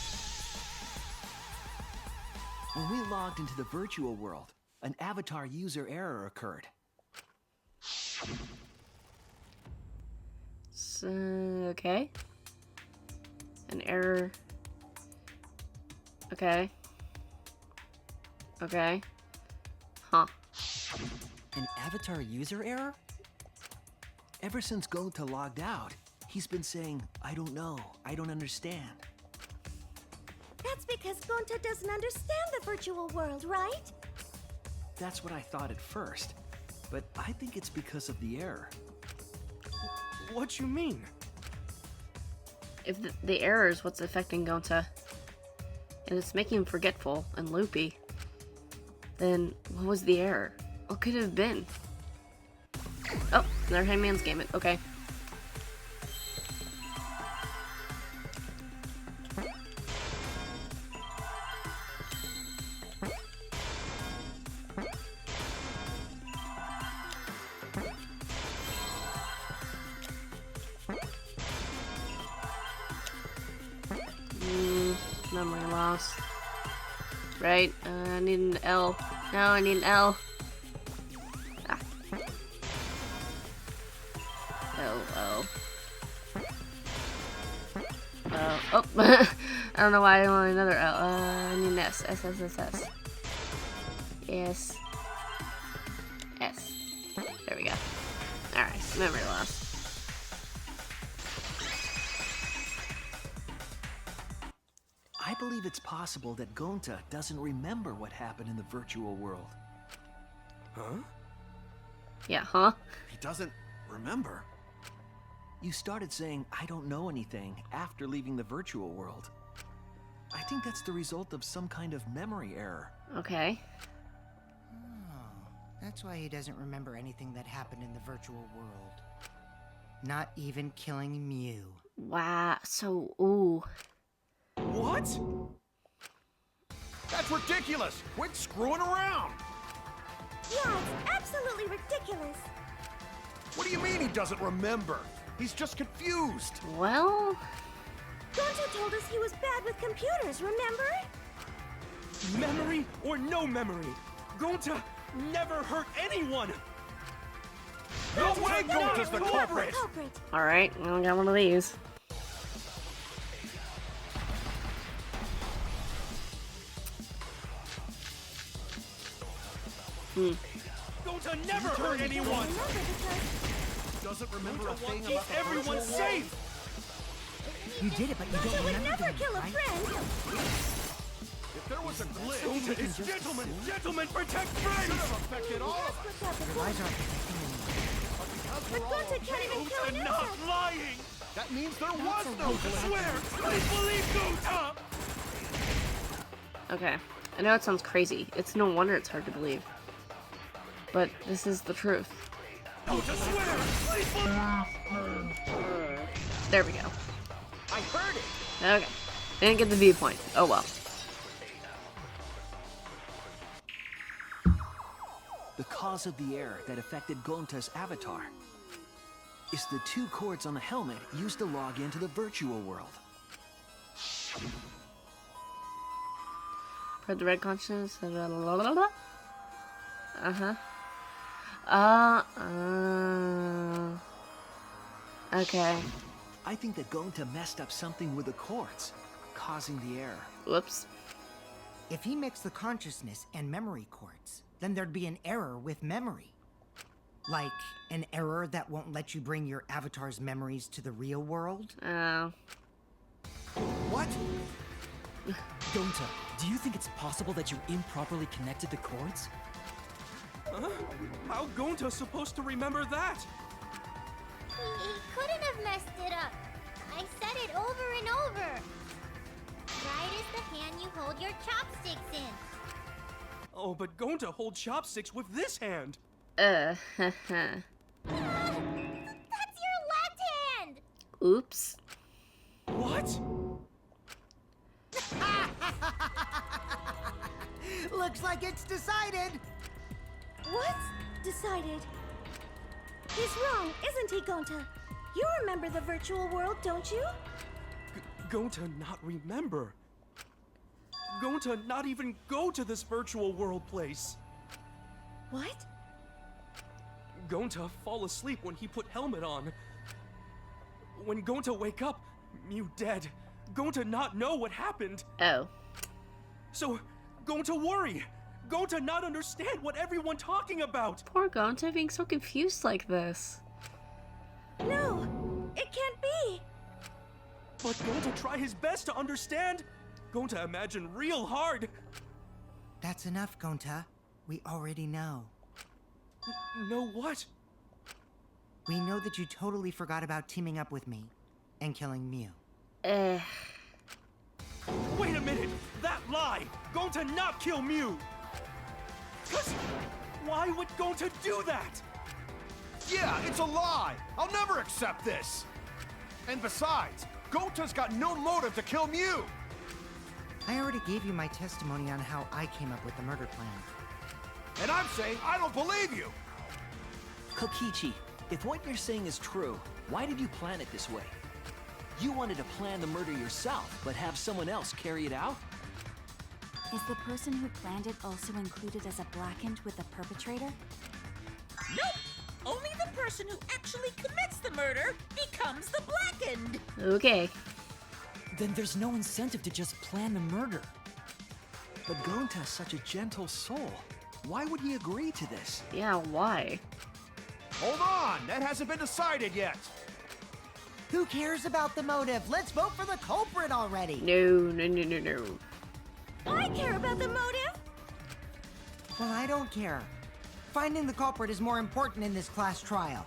When we logged into the virtual world, an avatar user error occurred. So, okay. An error. Okay. Okay. Huh. An avatar user error? Ever since Gonta logged out, he's been saying, I don't know, I don't understand. That's because Gonta doesn't understand the virtual world, right? That's what I thought at first, but I think it's because of the error. What you mean? If the error is what's affecting Gonta, and it's making him forgetful and loopy, then what was the error? What could it have been? Oh, another Hangman's Game it. Okay. Memory loss. Right, I need an L. No, I need an L. Ah. L. Oh. I don't know why I want another L. I need an S. S. Yes. S. There we go. Alright, memory loss. I believe it's possible that Gonta doesn't remember what happened in the virtual world. Huh? Yeah, huh? He doesn't remember. You started saying, I don't know anything, after leaving the virtual world. I think that's the result of some kind of memory error. Okay. Oh, that's why he doesn't remember anything that happened in the virtual world. Not even killing Mew. Wow, so, ooh. What? That's ridiculous! Quit screwing around! Yeah, it's absolutely ridiculous. What do you mean he doesn't remember? He's just confused. Well... Gonta told us he was bad with computers, remember? Memory or no memory, Gonta never hurt anyone! No way Gonta's the culprit! Alright, I got one of these. Gonta never hurt anyone! Doesn't remember a thing Keep about the everyone virtual safe! You did it, but you Gonta don't would remember never doing kill it, a right? friend. If there was a glitch, Gonta is gentlemen! Gentlemen, protect it friends! should have affected all of us. Your eyes aren't protecting anyone. Because But we're all Gonta can't even kill an Gonta not insect. lying! That means there was no glitch. Swear! Please believe Gonta! Okay. I know it sounds crazy. It's no wonder it's hard to believe. But this is the truth. Gonta, swear! Please believe! There we go. I heard it. Okay. Didn't get the viewpoint. Oh well. The cause of the error that affected Gonta's avatar is the 2 cords on the helmet used to log into the virtual world. For the red consciousness. Uh-huh. Okay. I think that Gonta messed up something with the cords, causing the error. Whoops. If he mixed the consciousness and memory cords, then there'd be an error with memory. Like an error that won't let you bring your avatar's memories to the real world? Oh. What? Gonta, do you think it's possible that you improperly connected the cords? Huh? How Gonta's supposed to remember that? He couldn't have messed it up. I said it over and over. Right is the hand you hold your chopsticks in. Oh, but Gonta holds chopsticks with this hand. That's your left hand! Oops. What? Looks like it's decided. What's decided? He's wrong, isn't he, Gonta? You remember the virtual world, don't you? Gonta not remember. Gonta not even go to this virtual world place. What? Gonta fall asleep when he put helmet on. When Gonta wake up, Mew dead. Gonta not know what happened. Oh. So, Gonta worry. Gonta not understand what everyone talking about. Poor Gonta being so confused like this. No, it can't be. But Gonta try his best to understand. Gonta imagine real hard. That's enough, Gonta. We already know. Know what? We know that you totally forgot about teaming up with me and killing Mew. Wait a minute! That lie! Gonta not kill Mew! 'Cause why would Gonta do that? Yeah, it's a lie! I'll never accept this! And besides, Gonta's got no motive to kill Mew! I already gave you my testimony on how I came up with the murder plan. And I'm saying I don't believe you! Kokichi, if what you're saying is true, why did you plan it this way? You wanted to plan the murder yourself, but have someone else carry it out? Is the person who planned it also included as a blackened with the perpetrator? Nope! Only the person who actually commits the murder becomes the blackened! Okay. Then there's no incentive to just plan the murder. But Gonta's such a gentle soul. Why would he agree to this? Yeah, why? Hold on, that hasn't been decided yet! Who cares about the motive? Let's vote for the culprit already! No. I care about the motive. Well, I don't care. Finding the culprit is more important in this class trial.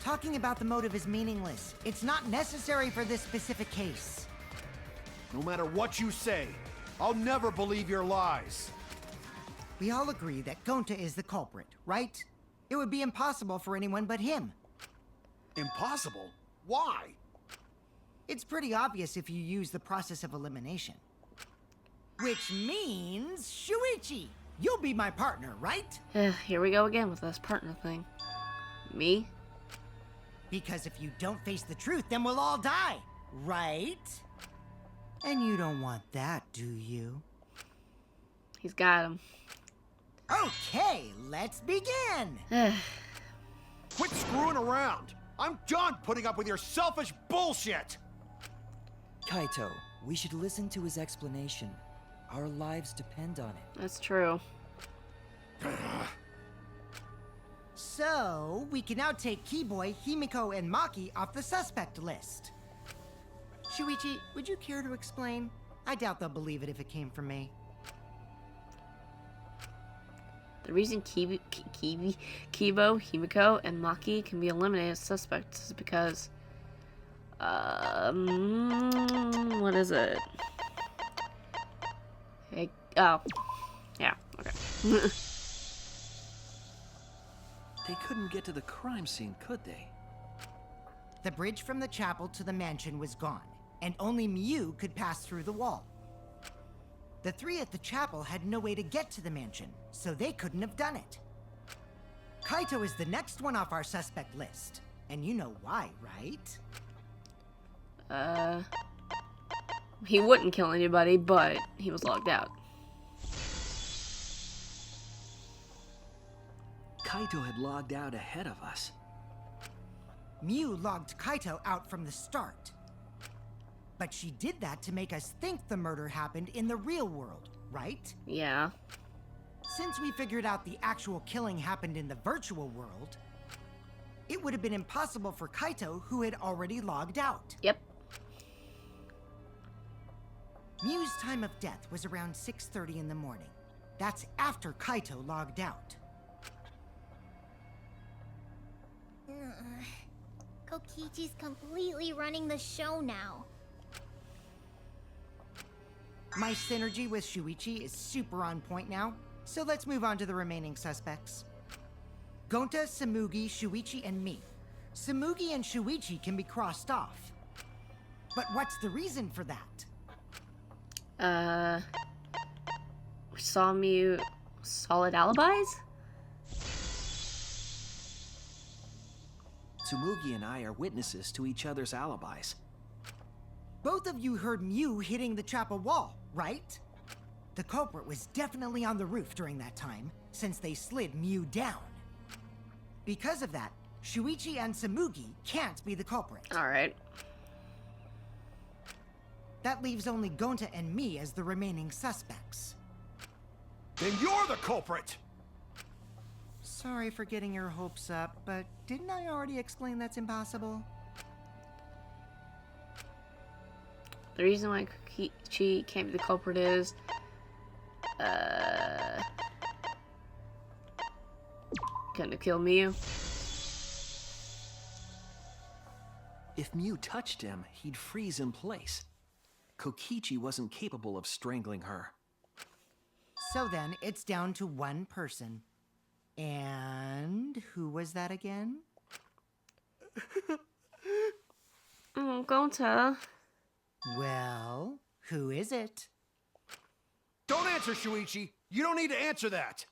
Talking about the motive is meaningless. It's not necessary for this specific case. No matter what you say, I'll never believe your lies. We all agree that Gonta is the culprit, right? It would be impossible for anyone but him. Impossible? Why? It's pretty obvious if you use the process of elimination. Which means, Shuichi, you'll be my partner, right? Here we go again with this partner thing. Me? Because if you don't face the truth, then we'll all die, right? And you don't want that, do you? He's got him. Okay, let's begin! Quit screwing around! I'm done putting up with your selfish bullshit! Kaito, we should listen to his explanation. Our lives depend on it. That's true. So, we can now take Keyboy, Himiko, and Maki off the suspect list. Shuichi, would you care to explain? I doubt they'll believe it if it came from me. The reason Kibo, Himiko, and Maki can be eliminated as suspects is because... what is it? Hey, oh. Yeah, okay. They couldn't get to the crime scene, could they? The bridge from the chapel to the mansion was gone, and only Mew could pass through the wall. The three at the chapel had no way to get to the mansion, so they couldn't have done it. Kaito is the next one off our suspect list, and you know why, right? He wouldn't kill anybody, but he was logged out. Kaito had logged out ahead of us. Mew logged Kaito out from the start. But she did that to make us think the murder happened in the real world, right? Yeah. Since we figured out the actual killing happened in the virtual world, it would have been impossible for Kaito, who had already logged out. Yep. Mew's time of death was around 6:30 in the morning. That's after Kaito logged out. Kokichi's completely running the show now. My synergy with Shuichi is super on point now, so let's move on to the remaining suspects. Gonta, Tsumugi, Shuichi, and me. Tsumugi and Shuichi can be crossed off. But what's the reason for that? We saw Mew solid alibis? Tsumugi and I are witnesses to each other's alibis. Both of you heard Mew hitting the chapel wall, right? The culprit was definitely on the roof during that time, since they slid Mew down. Because of that, Shuichi and Tsumugi can't be the culprit. Alright. That leaves only Gonta and me as the remaining suspects. Then you're the culprit! Sorry for getting your hopes up, but didn't I already explain that's impossible? The reason why Kokichi can't be the culprit is... couldn't have killed Mew. If Mew touched him, he'd freeze in place. Kokichi wasn't capable of strangling her. So then, it's down to one person. And who was that again? Oh, Gonta. Well, who is it? Don't answer, Shuichi! You don't need to answer that!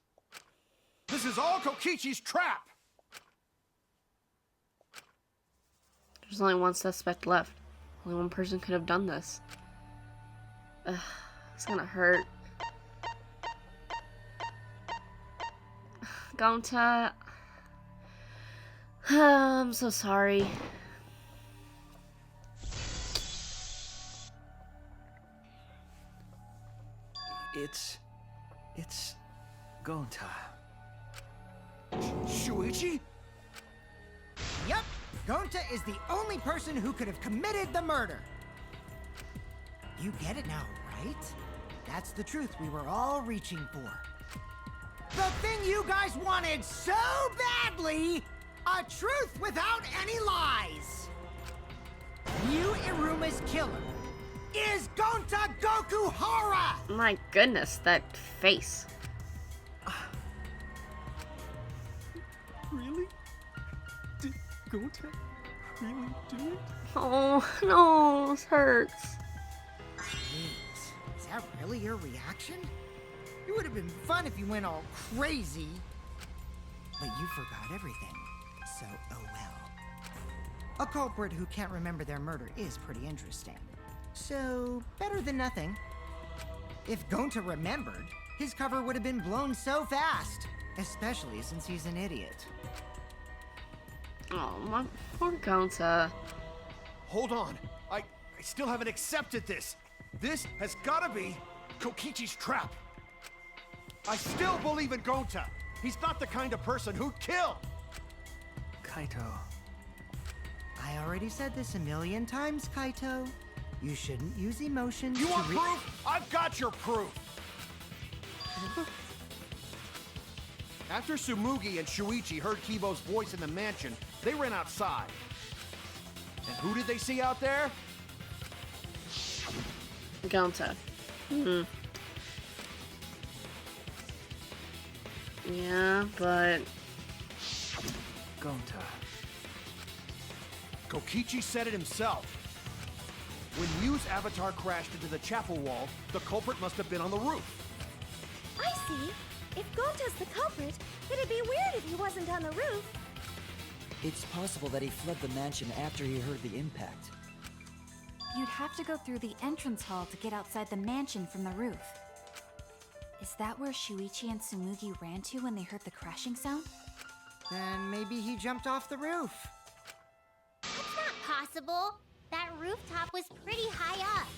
This is all Kokichi's trap! There's only one suspect left. Only one person could have done this. Ugh, it's gonna hurt. Gonta. I'm so sorry. It's Gonta. Shuichi? Yep, Gonta is the only person who could have committed the murder. You get it now, right? That's the truth we were all reaching for. The thing you guys wanted so badly! A truth without any lies! Mew Iruma's killer is Gonta Gokuhara! My goodness, that face. Really? Did Gonta really do it? Oh, no, this hurts. Jeez, is that really your reaction? It would have been fun if you went all crazy. But you forgot everything, so oh well. A culprit who can't remember their murder is pretty interesting. So, better than nothing. If Gonta remembered, his cover would have been blown so fast. Especially since he's an idiot. Oh, my poor Gonta. Hold on. I still haven't accepted this. This has gotta be Kokichi's trap. I still believe in Gonta. He's not the kind of person who'd kill. Kaito. I already said this a million times, Kaito. You shouldn't use emotions You to want proof? I've got your proof. After Tsumugi and Shuichi heard Kibo's voice in the mansion, they ran outside. And who did they see out there? Gonta. Yeah, but... Gonta. Kokichi said it himself. When Mew's avatar crashed into the chapel wall, the culprit must have been on the roof. I see. If Gonta's the culprit, it'd be weird if he wasn't on the roof. It's possible that he fled the mansion after he heard the impact. You'd have to go through the entrance hall to get outside the mansion from the roof. Is that where Shuichi and Tsumugi ran to when they heard the crashing sound? Then maybe he jumped off the roof. That's not possible. That rooftop was pretty high up.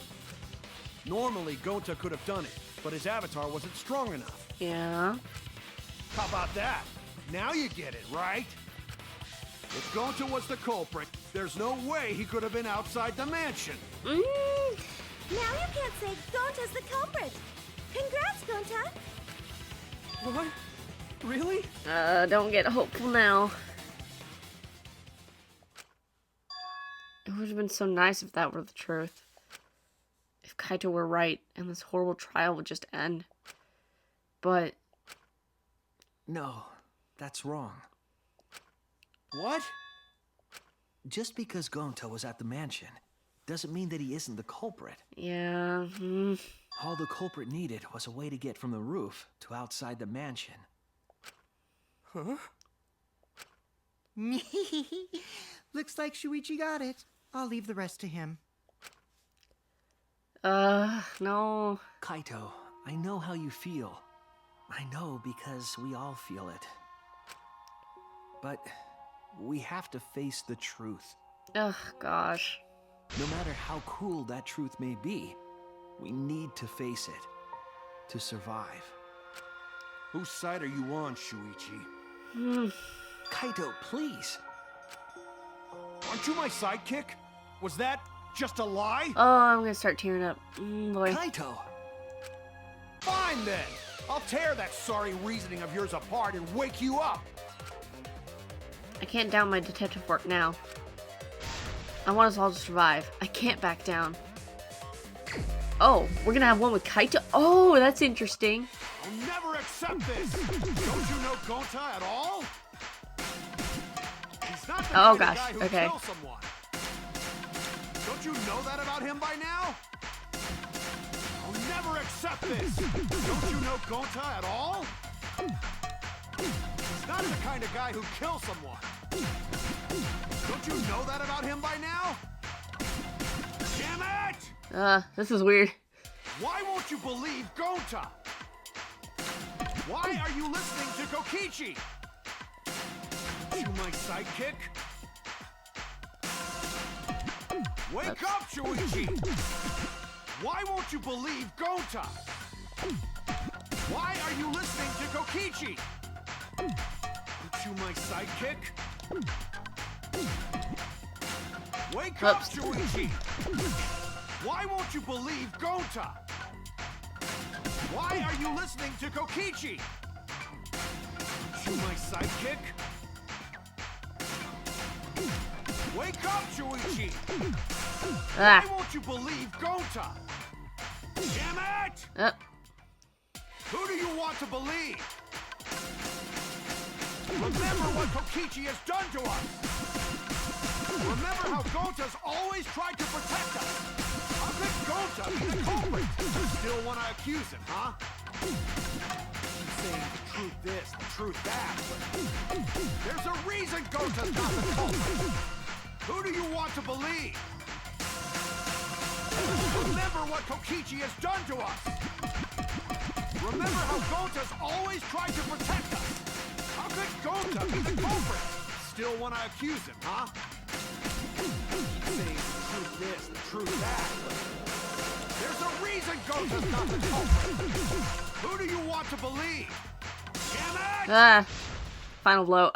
Normally, Gonta could have done it, but his avatar wasn't strong enough. Yeah. How about that? Now you get it, right? If Gonta was the culprit, there's no way he could have been outside the mansion. Now you can't say Gonta's the culprit. Congrats, Gonta. What? Really? Don't get hopeful now. It would have been so nice if that were the truth. If Kaito were right and this horrible trial would just end. But... No, that's wrong. What? Just because Gonta was at the mansion doesn't mean that he isn't the culprit. yeah... All the culprit needed was a way to get from the roof to outside the mansion. Huh? Looks like Shuichi got it. I'll leave the rest to him. No. Kaito, I know how you feel. I know because we all feel it. But we have to face the truth. Ugh, gosh. No matter how cruel that truth may be, we need to face it to survive. Whose side are you on, Shuichi? Kaito, please. Aren't you my sidekick? Was that just a lie? Oh, I'm gonna start tearing up. Boy. Kaito! Fine then. I'll tear that sorry reasoning of yours apart and wake you up. I can't down my detective work now. I want us all to survive. I can't back down. Oh, we're gonna have one with Kaito? Oh, that's interesting. I'll never accept this. Don't you know Gonta at all? He's not the kind of guy who kills someone. Don't you know that about him by now? I'll never accept this. Don't you know Gonta at all? He's not the kind of guy who kills someone. Don't you know that about him by now? Damn it! This is weird. Why won't you believe Gonta? Why are you listening to Kokichi? You my sidekick? Wake up, Shuichi! Why won't you believe Gonta? Why are you listening to Kokichi? Aren't you my sidekick? Wake up, Shuichi! Why won't you believe Gonta? Why are you listening to Kokichi? Aren't you my sidekick? Wake up, Shuichi! Why won't you believe Gonta? Damn it! Who do you want to believe? Remember what Kokichi has done to us! Remember how Gonta's always tried to protect us! How could Gonta be the culprit? You still want to accuse him, huh? He's saying the truth this, the truth that, but there's a reason Gonta's not the culprit! Who do you want to believe? Remember what Kokichi has done to us! Remember how Gonta's always tried to protect us! How could Gonta be the culprit? Still want to accuse him, huh? He's saying the truth this, the truth that, but there's a reason Gonta's not the culprit! Who do you want to believe? Damn it! Final blow.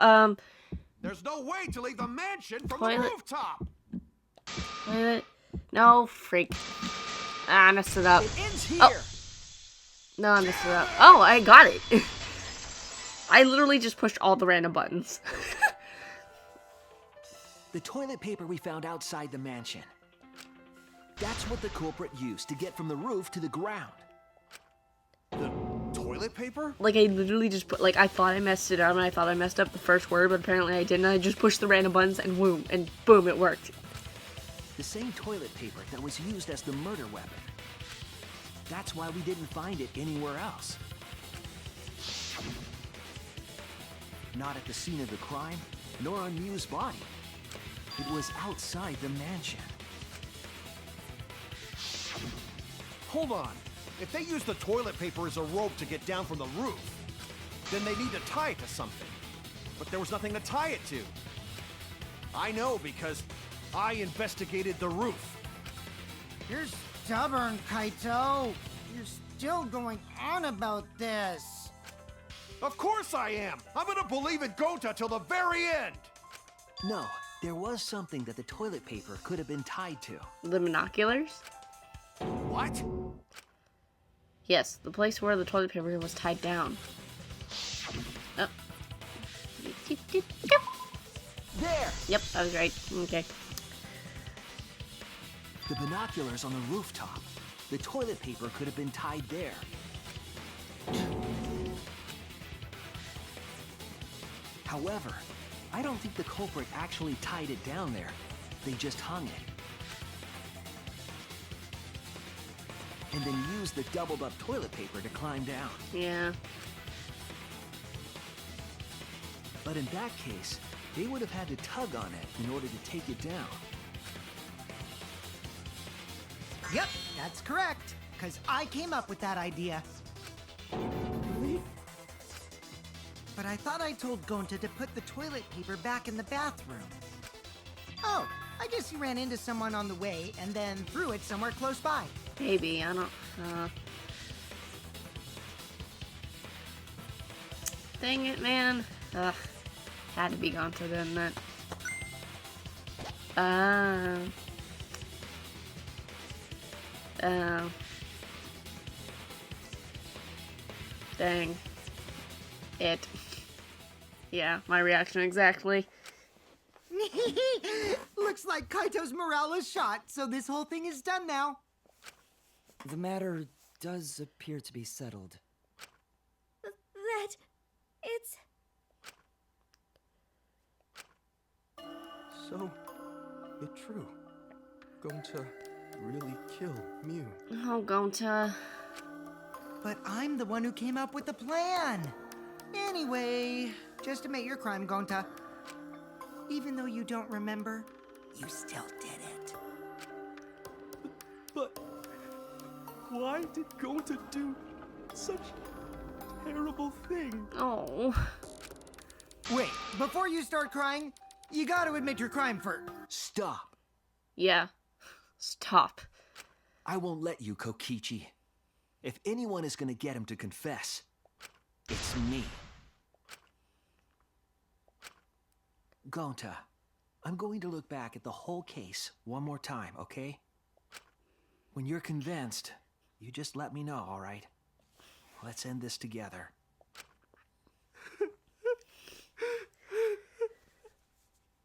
There's no way to leave the mansion from the rooftop! Toilet. No, freak. I messed it up. It ends here! Oh. No, I messed it up. Oh, I got it. I literally just pushed all the random buttons. The toilet paper we found outside the mansion. That's what the culprit used to get from the roof to the ground. The toilet paper? Like, I literally just put, like, I thought I messed it up, and I thought I messed up the first word, but apparently I didn't. I just pushed the random buttons, and boom, it worked. The same toilet paper that was used as the murder weapon. That's why we didn't find it anywhere else. Not at the scene of the crime, nor on Miu's body. It was outside the mansion. Hold on. If they use the toilet paper as a rope to get down from the roof, then they need to tie it to something. But there was nothing to tie it to. I know because I investigated the roof. You're stubborn, Kaito. You're still going on about this. Of course I am. I'm gonna believe in Gonta till the very end. No, there was something that the toilet paper could have been tied to. The binoculars? What? Yes, the place where the toilet paper was tied down. Oh. There! Yep, I was right. Okay. The binoculars on the rooftop. The toilet paper could have been tied there. However, I don't think the culprit actually tied it down there. They just hung it. And then used the doubled up toilet paper to climb down. Yeah. But in that case, they would have had to tug on it in order to take it down. Yep, that's correct. Because I came up with that idea. Really? But I thought I told Gonta to put the toilet paper back in the bathroom. Oh, I guess he ran into someone on the way and then threw it somewhere close by. Maybe, I don't... Dang it, man. Ugh. Had to be Gonta, didn't it? Dang. It. Yeah, my reaction exactly. Looks like Kaito's morale is shot, so this whole thing is done now. The matter does appear to be settled. That... it's... So, it's true. Gonta really killed Mew. Oh, Gonta. But I'm the one who came up with the plan. Anyway, just admit your crime, Gonta. Even though you don't remember, you still did it. But why did Gonta do such a terrible thing? Oh. Wait, before you start crying, you gotta admit your crime first. Stop! Yeah. Stop. I won't let you, Kokichi. If anyone is gonna get him to confess, it's me. Gonta, I'm going to look back at the whole case one more time, okay? When you're convinced, you just let me know, all right? Let's end this together.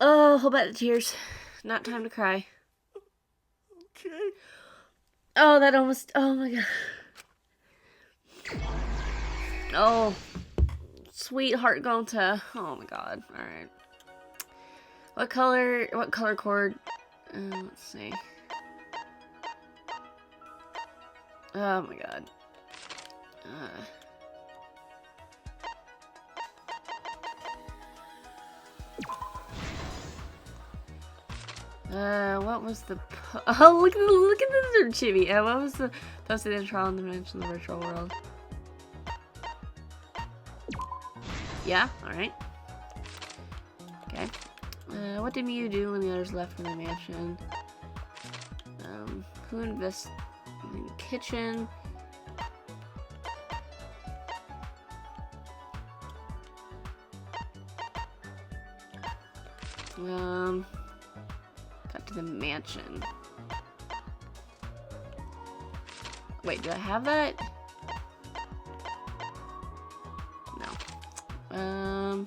Oh, hold back the tears. Not time to cry. Okay. Oh, that almost... Oh, my God. Oh. Sweetheart Gonta. Oh, my God. All right. What color cord? Let's see. Oh, my God. What was the... Oh, look at the chibi. What was the posted in trial dimension in the virtual world? Yeah, alright. Okay. What did Mew do when the others left from the mansion? Who invested in the kitchen? Got to the mansion. Wait, do I have that? No.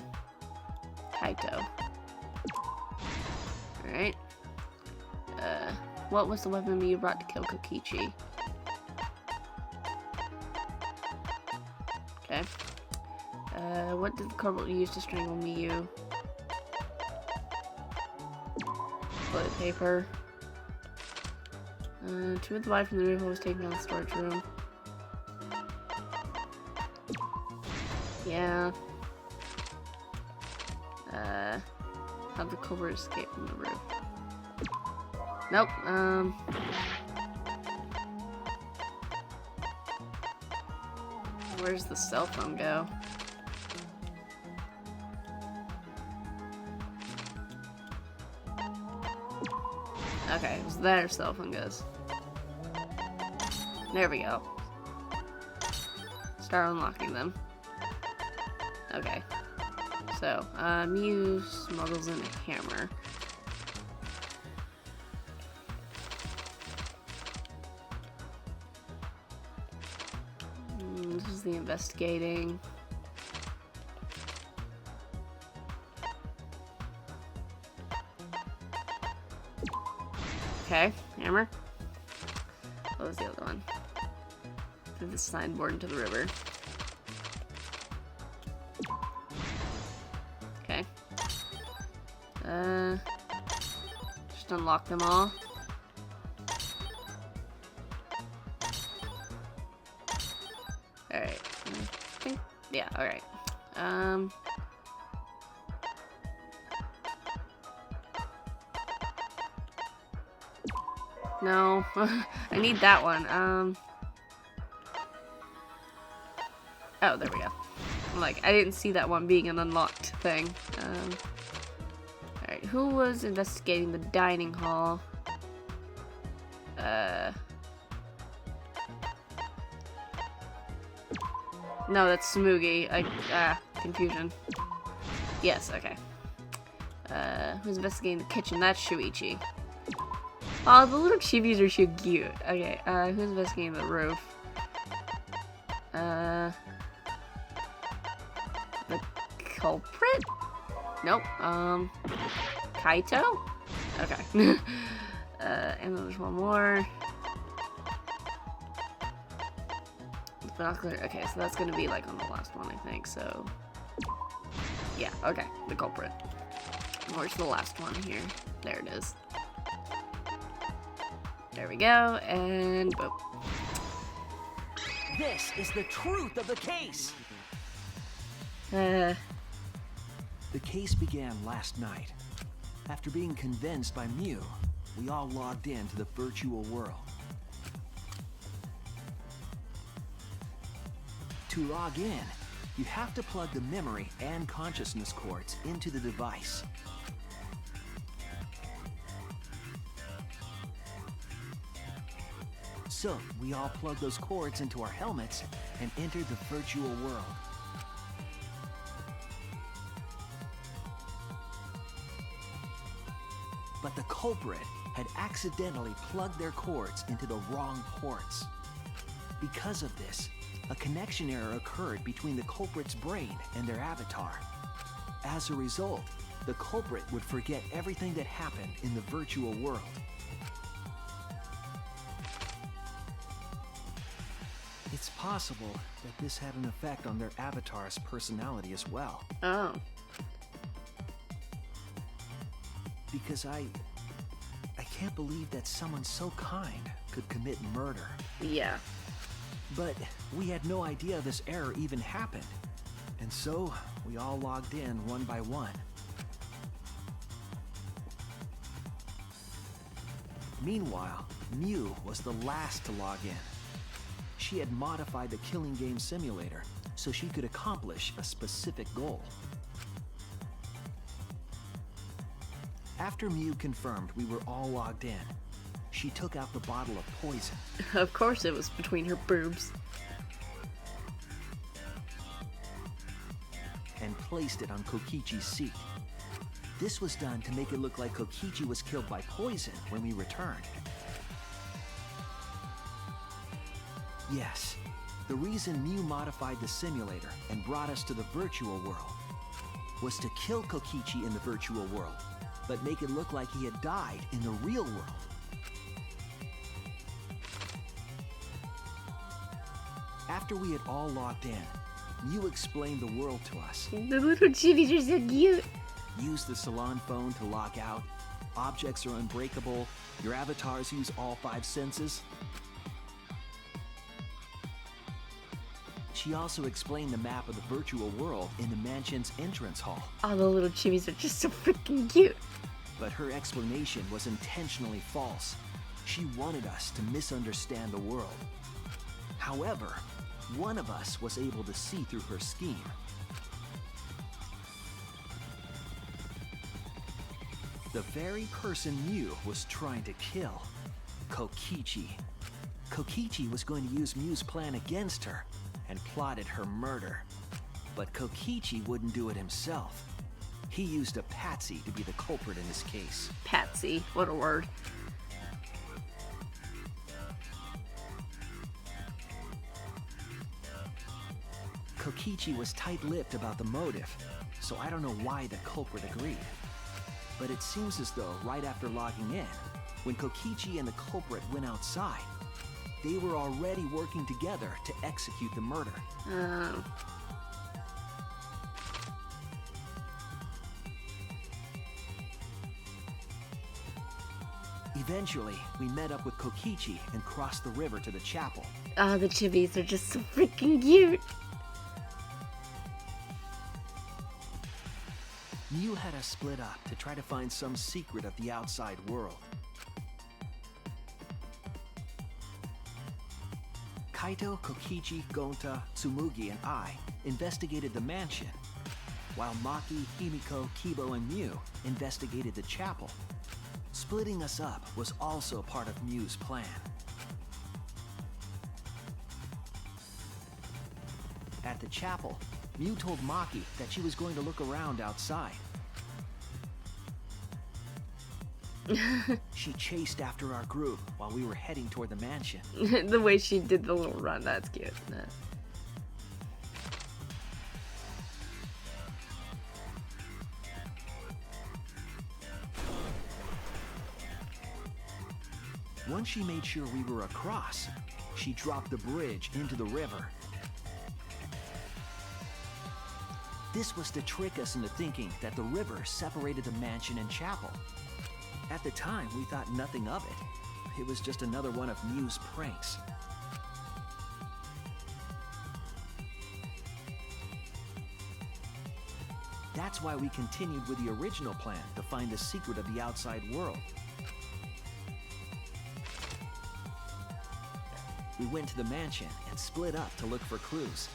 Kaito. Alright. What was the weapon you brought to kill Kokichi? Okay. What did the culprit use to strangle Miyu? Toilet paper. Two of the light from the roof was taken down the storage room. Yeah. How'd the culprit escape from the roof? Nope. Where's the cell phone go? Okay, so there cell phone goes. There we go. Start unlocking them. Okay. So, Mew smuggles in a hammer. the investigating. Okay, hammer. What was the other one? Through the signboard into the river. Okay. Just unlock them all. Alright. I think, yeah, alright. No. I need that one. Oh, there we go. Like, I didn't see that one being an unlocked thing. Alright, who was investigating the dining hall? No, that's Smoogie. Confusion. Yes, okay. Who's investigating the kitchen? That's Shuichi. Oh, the little chibis are so cute. Okay, who's investigating the roof? The culprit? Nope. Kaito? Okay. And then there's one more. Binocular. Okay, so that's gonna be like on the last one, I think. So, yeah. Okay, the culprit. Where's the last one here? There it is. There we go, and boom. This is the truth of the case. The case began last night. After being convinced by Mew, we all logged into the virtual world. To log in, you have to plug the memory and consciousness cords into the device. So, we all plugged those cords into our helmets and entered the virtual world. But the culprit had accidentally plugged their cords into the wrong ports. Because of this, a connection error occurred between the culprit's brain and their avatar. As a result, the culprit would forget everything that happened in the virtual world. It's possible that this had an effect on their avatar's personality as well. Oh. Because I can't believe that someone so kind could commit murder. Yeah. But we had no idea this error even happened. And so, we all logged in one by one. Meanwhile, Mew was the last to log in. She had modified the killing game simulator so she could accomplish a specific goal. After Mew confirmed we were all logged in, she took out the bottle of poison. Of course it was between her boobs. And placed it on Kokichi's seat. This was done to make it look like Kokichi was killed by poison when we returned. Yes, the reason Mew modified the simulator and brought us to the virtual world was to kill Kokichi in the virtual world, but make it look like he had died in the real world. After we had all logged in, Mew explained the world to us. The little chibis are so cute. Use the salon phone to log out. Objects are unbreakable. Your avatars use all 5 senses. She also explained the map of the virtual world in the mansion's entrance hall. Oh, the little chibis are just so freaking cute. But her explanation was intentionally false. She wanted us to misunderstand the world. However, one of us was able to see through her scheme. The very person Mew was trying to kill, Kokichi. Kokichi was going to use Mew's plan against her and plotted her murder. But Kokichi wouldn't do it himself. He used a patsy to be the culprit in this case. Patsy, what a word. Kokichi was tight-lipped about the motive, so I don't know why the culprit agreed. But it seems as though right after logging in, when Kokichi and the culprit went outside, they were already working together to execute the murder. Oh. Eventually, we met up with Kokichi and crossed the river to the chapel. Oh, the chibis are just so freaking cute. Mew had us split up to try to find some secret of the outside world. Kaito, Kokichi, Gonta, Tsumugi, and I investigated the mansion, while Maki, Himiko, Kibo, and Mew investigated the chapel. Splitting us up was also part of Mew's plan. At the chapel, Mew told Maki that she was going to look around outside. She chased after our group while we were heading toward the mansion. The way she did the little run, that's cute. Once she made sure we were across, she dropped the bridge into the river. This was to trick us into thinking that the river separated the mansion and chapel. At the time, we thought nothing of it. It was just another one of Mew's pranks. That's why we continued with the original plan to find the secret of the outside world. We went to the mansion and split up to look for clues.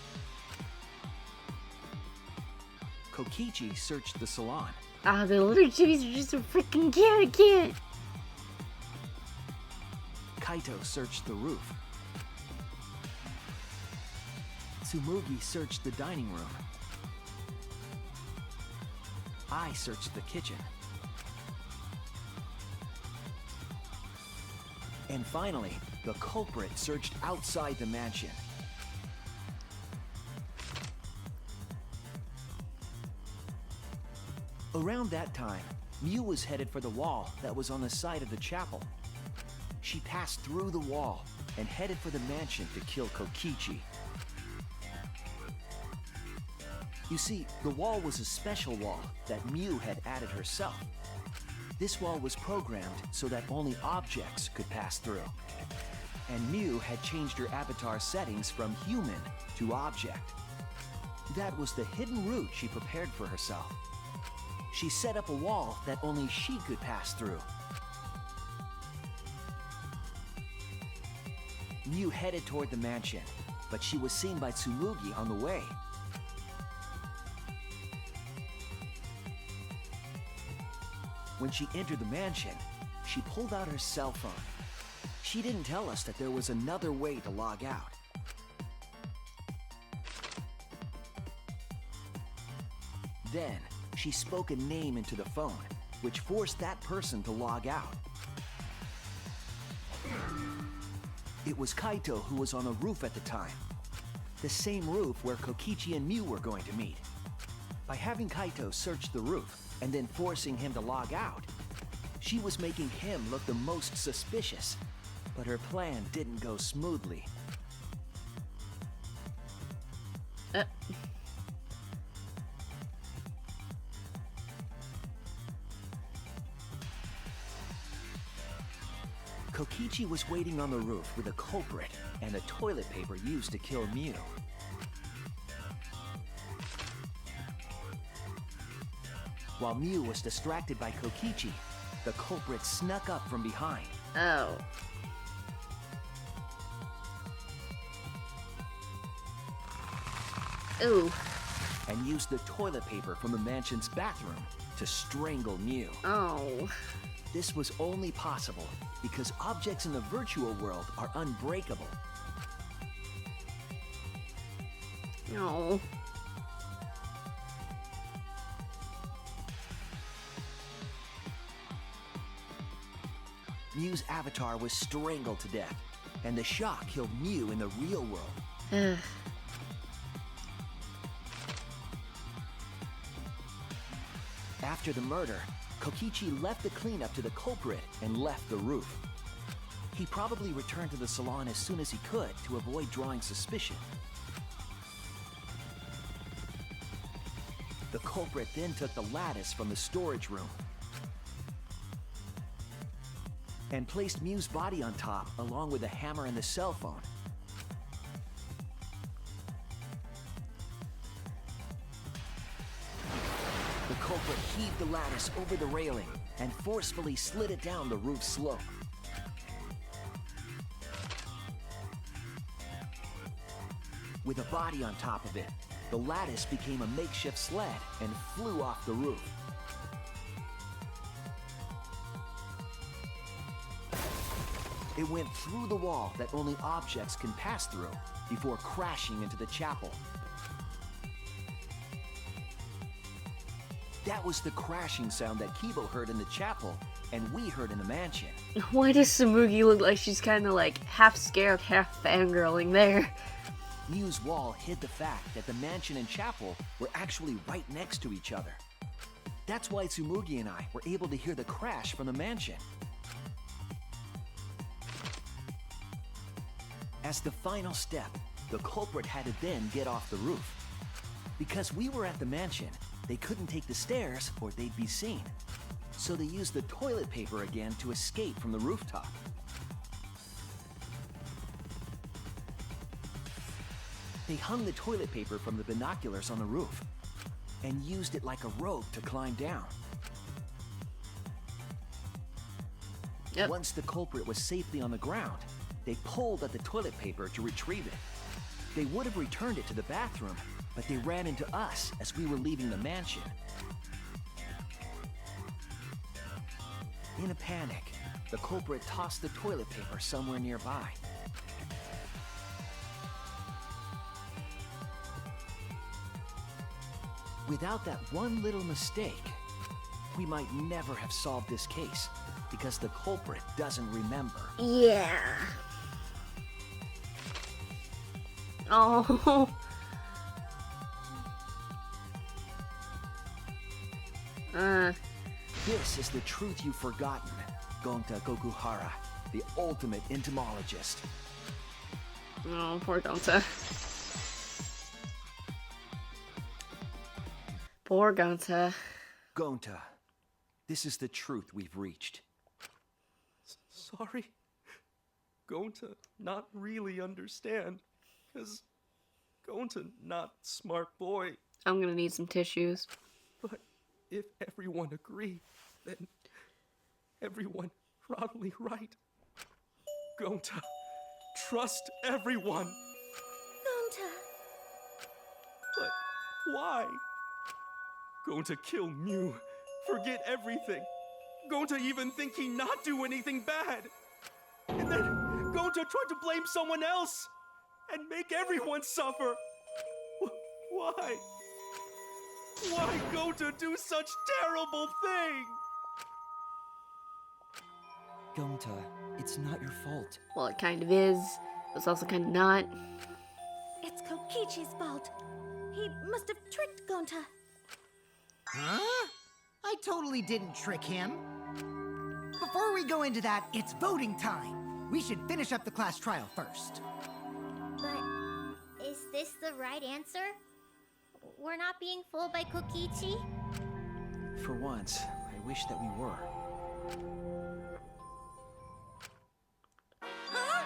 Kokichi searched the salon. Ah, the little chibis are just so freaking cute, I can't. Kaito searched the roof. Tsumugi searched the dining room. I searched the kitchen. And finally, the culprit searched outside the mansion. Around that time, Mew was headed for the wall that was on the side of the chapel. She passed through the wall and headed for the mansion to kill Kokichi. You see, the wall was a special wall that Mew had added herself. This wall was programmed so that only objects could pass through. And Mew had changed her avatar settings from human to object. That was the hidden route she prepared for herself. She set up a wall that only she could pass through. Mew headed toward the mansion, but she was seen by Tsumugi on the way. When she entered the mansion, she pulled out her cell phone. She didn't tell us that there was another way to log out. Then, she spoke a name into the phone, which forced that person to log out. It was Kaito who was on the roof at the time. The same roof where Kokichi and Mew were going to meet. By having Kaito search the roof and then forcing him to log out, she was making him look the most suspicious, but her plan didn't go smoothly. Kokichi was waiting on the roof with a culprit and the toilet paper used to kill Mew. While Mew was distracted by Kokichi, the culprit snuck up from behind. Oh. Ooh. And used the toilet paper from the mansion's bathroom to strangle Mew. Oh. This was only possible because objects in the virtual world are unbreakable. No. Mew's avatar was strangled to death, and the shock killed Mew in the real world. After the murder, Kokichi left the cleanup to the culprit and left the roof. He probably returned to the salon as soon as he could to avoid drawing suspicion. The culprit then took the lattice from the storage room and placed Mew's body on top along with the hammer and the cell phone. The culprit heaved the lattice over the railing and forcefully slid it down the roof slope. With a body on top of it, the lattice became a makeshift sled and flew off the roof. It went through the wall that only objects can pass through before crashing into the chapel. That was the crashing sound that Kibo heard in the chapel and we heard in the mansion. Why does Tsumugi look like she's kind of like half scared, half fangirling there? Mew's wall hid the fact that the mansion and chapel were actually right next to each other. That's why Tsumugi and I were able to hear the crash from the mansion. As the final step, the culprit had to then get off the roof. Because we were at the mansion, they couldn't take the stairs or they'd be seen. So they used the toilet paper again to escape from the rooftop. They hung the toilet paper from the binoculars on the roof and used it like a rope to climb down. Yep. Once the culprit was safely on the ground, they pulled at the toilet paper to retrieve it. They would have returned it to the bathroom, but they ran into us as we were leaving the mansion. In a panic, the culprit tossed the toilet paper somewhere nearby. Without that one little mistake, we might never have solved this case because the culprit doesn't remember. Yeah. Oh. This is the truth you've forgotten, Gonta Gokuhara, the ultimate entomologist. Oh, poor Gonta. Poor Gonta. Gonta, this is the truth we've reached. Sorry? Gonta not really understand, 'cause Gonta not smart boy. I'm gonna need some tissues. But if everyone agree, then everyone probably right. Gonta, trust everyone. Gonta. But why? Gonta kill Mew, forget everything. Gonta even think he not do anything bad. And then Gonta try to blame someone else and make everyone suffer. Why? Why Gonta do such terrible thing? Gonta, it's not your fault. Well, it kind of is. It's also kind of not. It's Kokichi's fault. He must have tricked Gonta. Huh? I totally didn't trick him. Before we go into that, it's voting time. We should finish up the class trial first. But is this the right answer? We're not being fooled by Kokichi? For once, I wish that we were. Huh?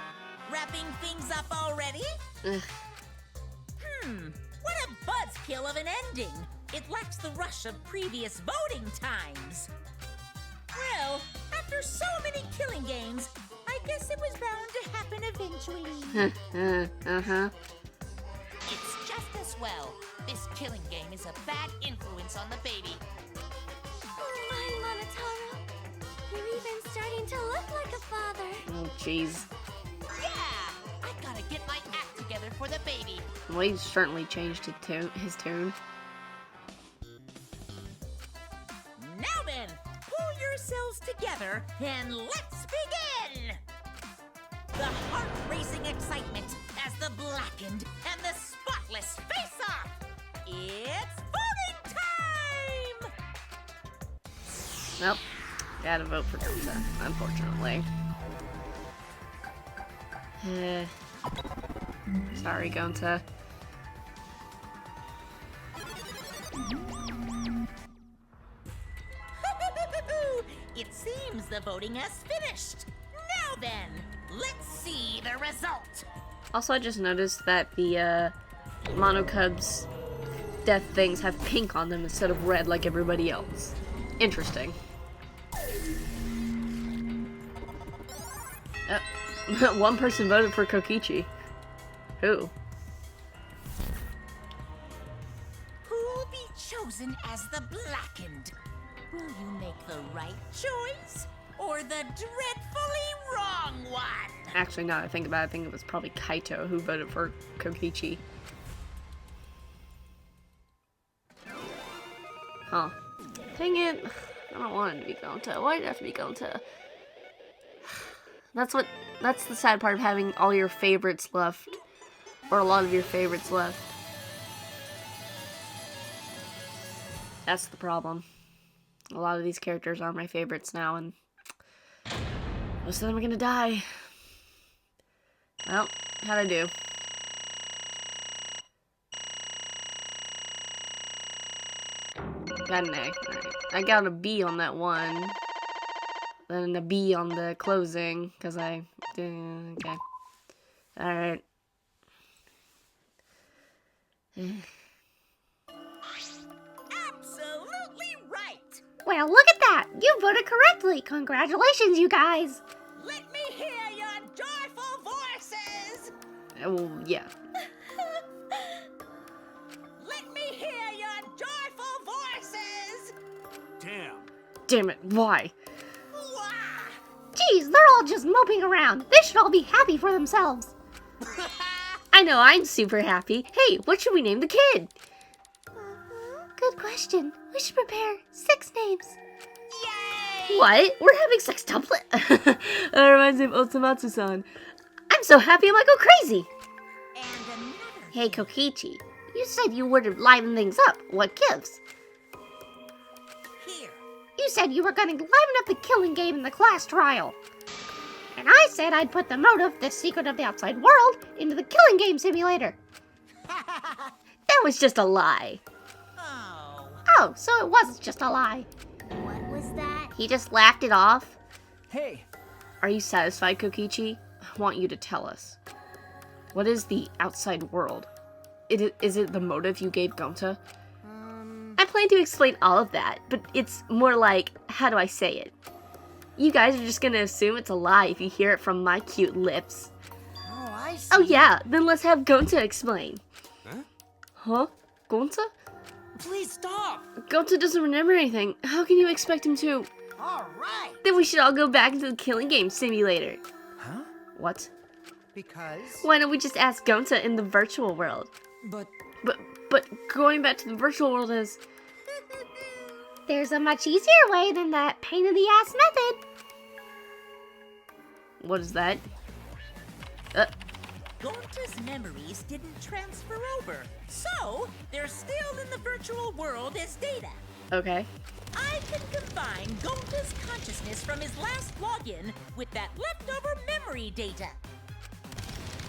Wrapping things up already? What a buzzkill of an ending. It lacks the rush of previous voting times. Well, after so many killing games, I guess it was bound to happen eventually. It's just as well. This killing game is a bad influence on the baby. Oh my, Monotaro. You're even starting to look like a father. Oh, jeez. Yeah! I gotta get my act together for the baby. Well, he's certainly changed his tune. Now then, pull yourselves together and let's begin! The heart-racing excitement as the blackened and the spotless face off! It's voting time! Nope. Gotta vote for Gonta, unfortunately. Sorry, Gonta. It seems the voting has finished. Now then, let's see the result. Also, I just noticed that the Monocub's death things have pink on them instead of red like everybody else. Interesting. One person voted for Kokichi. Who? Who'll be chosen as the blackened? Will you make the right choice or the dreadfully wrong one? Actually, now that I think about it, I think it was probably Kaito who voted for Kokichi. Huh. Dang it. I don't want it to be Gonta. Why did it have to be Gonta? That's the sad part of having all your favorites left. Or a lot of your favorites left. That's the problem. A lot of these characters are my favorites now, and most of them are gonna die. Well, how'd I do? Got an A. Alright. I got a B on that one. Then a B on the closing, because I... Okay. Alright. Absolutely right! Well, look at that! You voted correctly! Congratulations, you guys! Let me hear your joyful voices! Oh, yeah. Let me hear your joyful voices! Damn it, why? Wah! Geez, they're all just moping around. They should all be happy for themselves. I know, I'm super happy. Hey, what should we name the kid? Good question. We should prepare 6 names. Yay! What? We're having sextuplet? That reminds me of Osamatsu-san. I'm so happy I might go crazy. And another. Hey, Kokichi. You said you would liven things up. What gives? Here. You said you were going to liven up the killing game in the class trial. And I said I'd put the motive, the secret of the outside world, into the killing game simulator. That was just a lie. Oh. Oh, so it was just a lie. What was that? He just laughed it off. Hey, Are you satisfied, Kokichi? I want you to tell us. What is the outside world? Is it the motive you gave Gonta? I plan to explain all of that, but it's more like, how do I say it? You guys are just gonna assume it's a lie if you hear it from my cute lips. Oh, I see. Oh yeah, then let's have Gonta explain. Huh? Gonta? Please stop. Gonta doesn't remember anything. How can you expect him to? All right. Then we should all go back into the killing game simulator. Huh? What? Because... Why don't we just ask Gonta in the virtual world? but But going back to the virtual world is... There's a much easier way than that pain-in-the-ass method. What is that? Gonta's memories didn't transfer over, so they're still in the virtual world as data. Okay. I can combine Gonta's consciousness from his last login with that leftover memory data.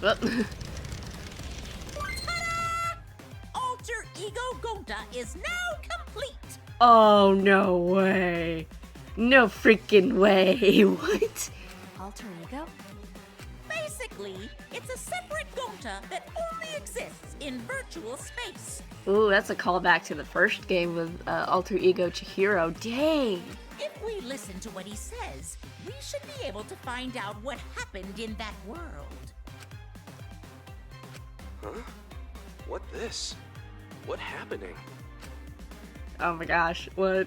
Well, Ta-da! Alter Ego Gonta is now complete. oh, no way. No freaking way. What? Alter ego? Basically, it's a separate Gonta that only exists in virtual space. Ooh, that's a callback to the first game with Alter Ego Chihiro. Dang. If we listen to what he says, we should be able to find out what happened in that world. Huh? What this? What happening? Oh my gosh, what?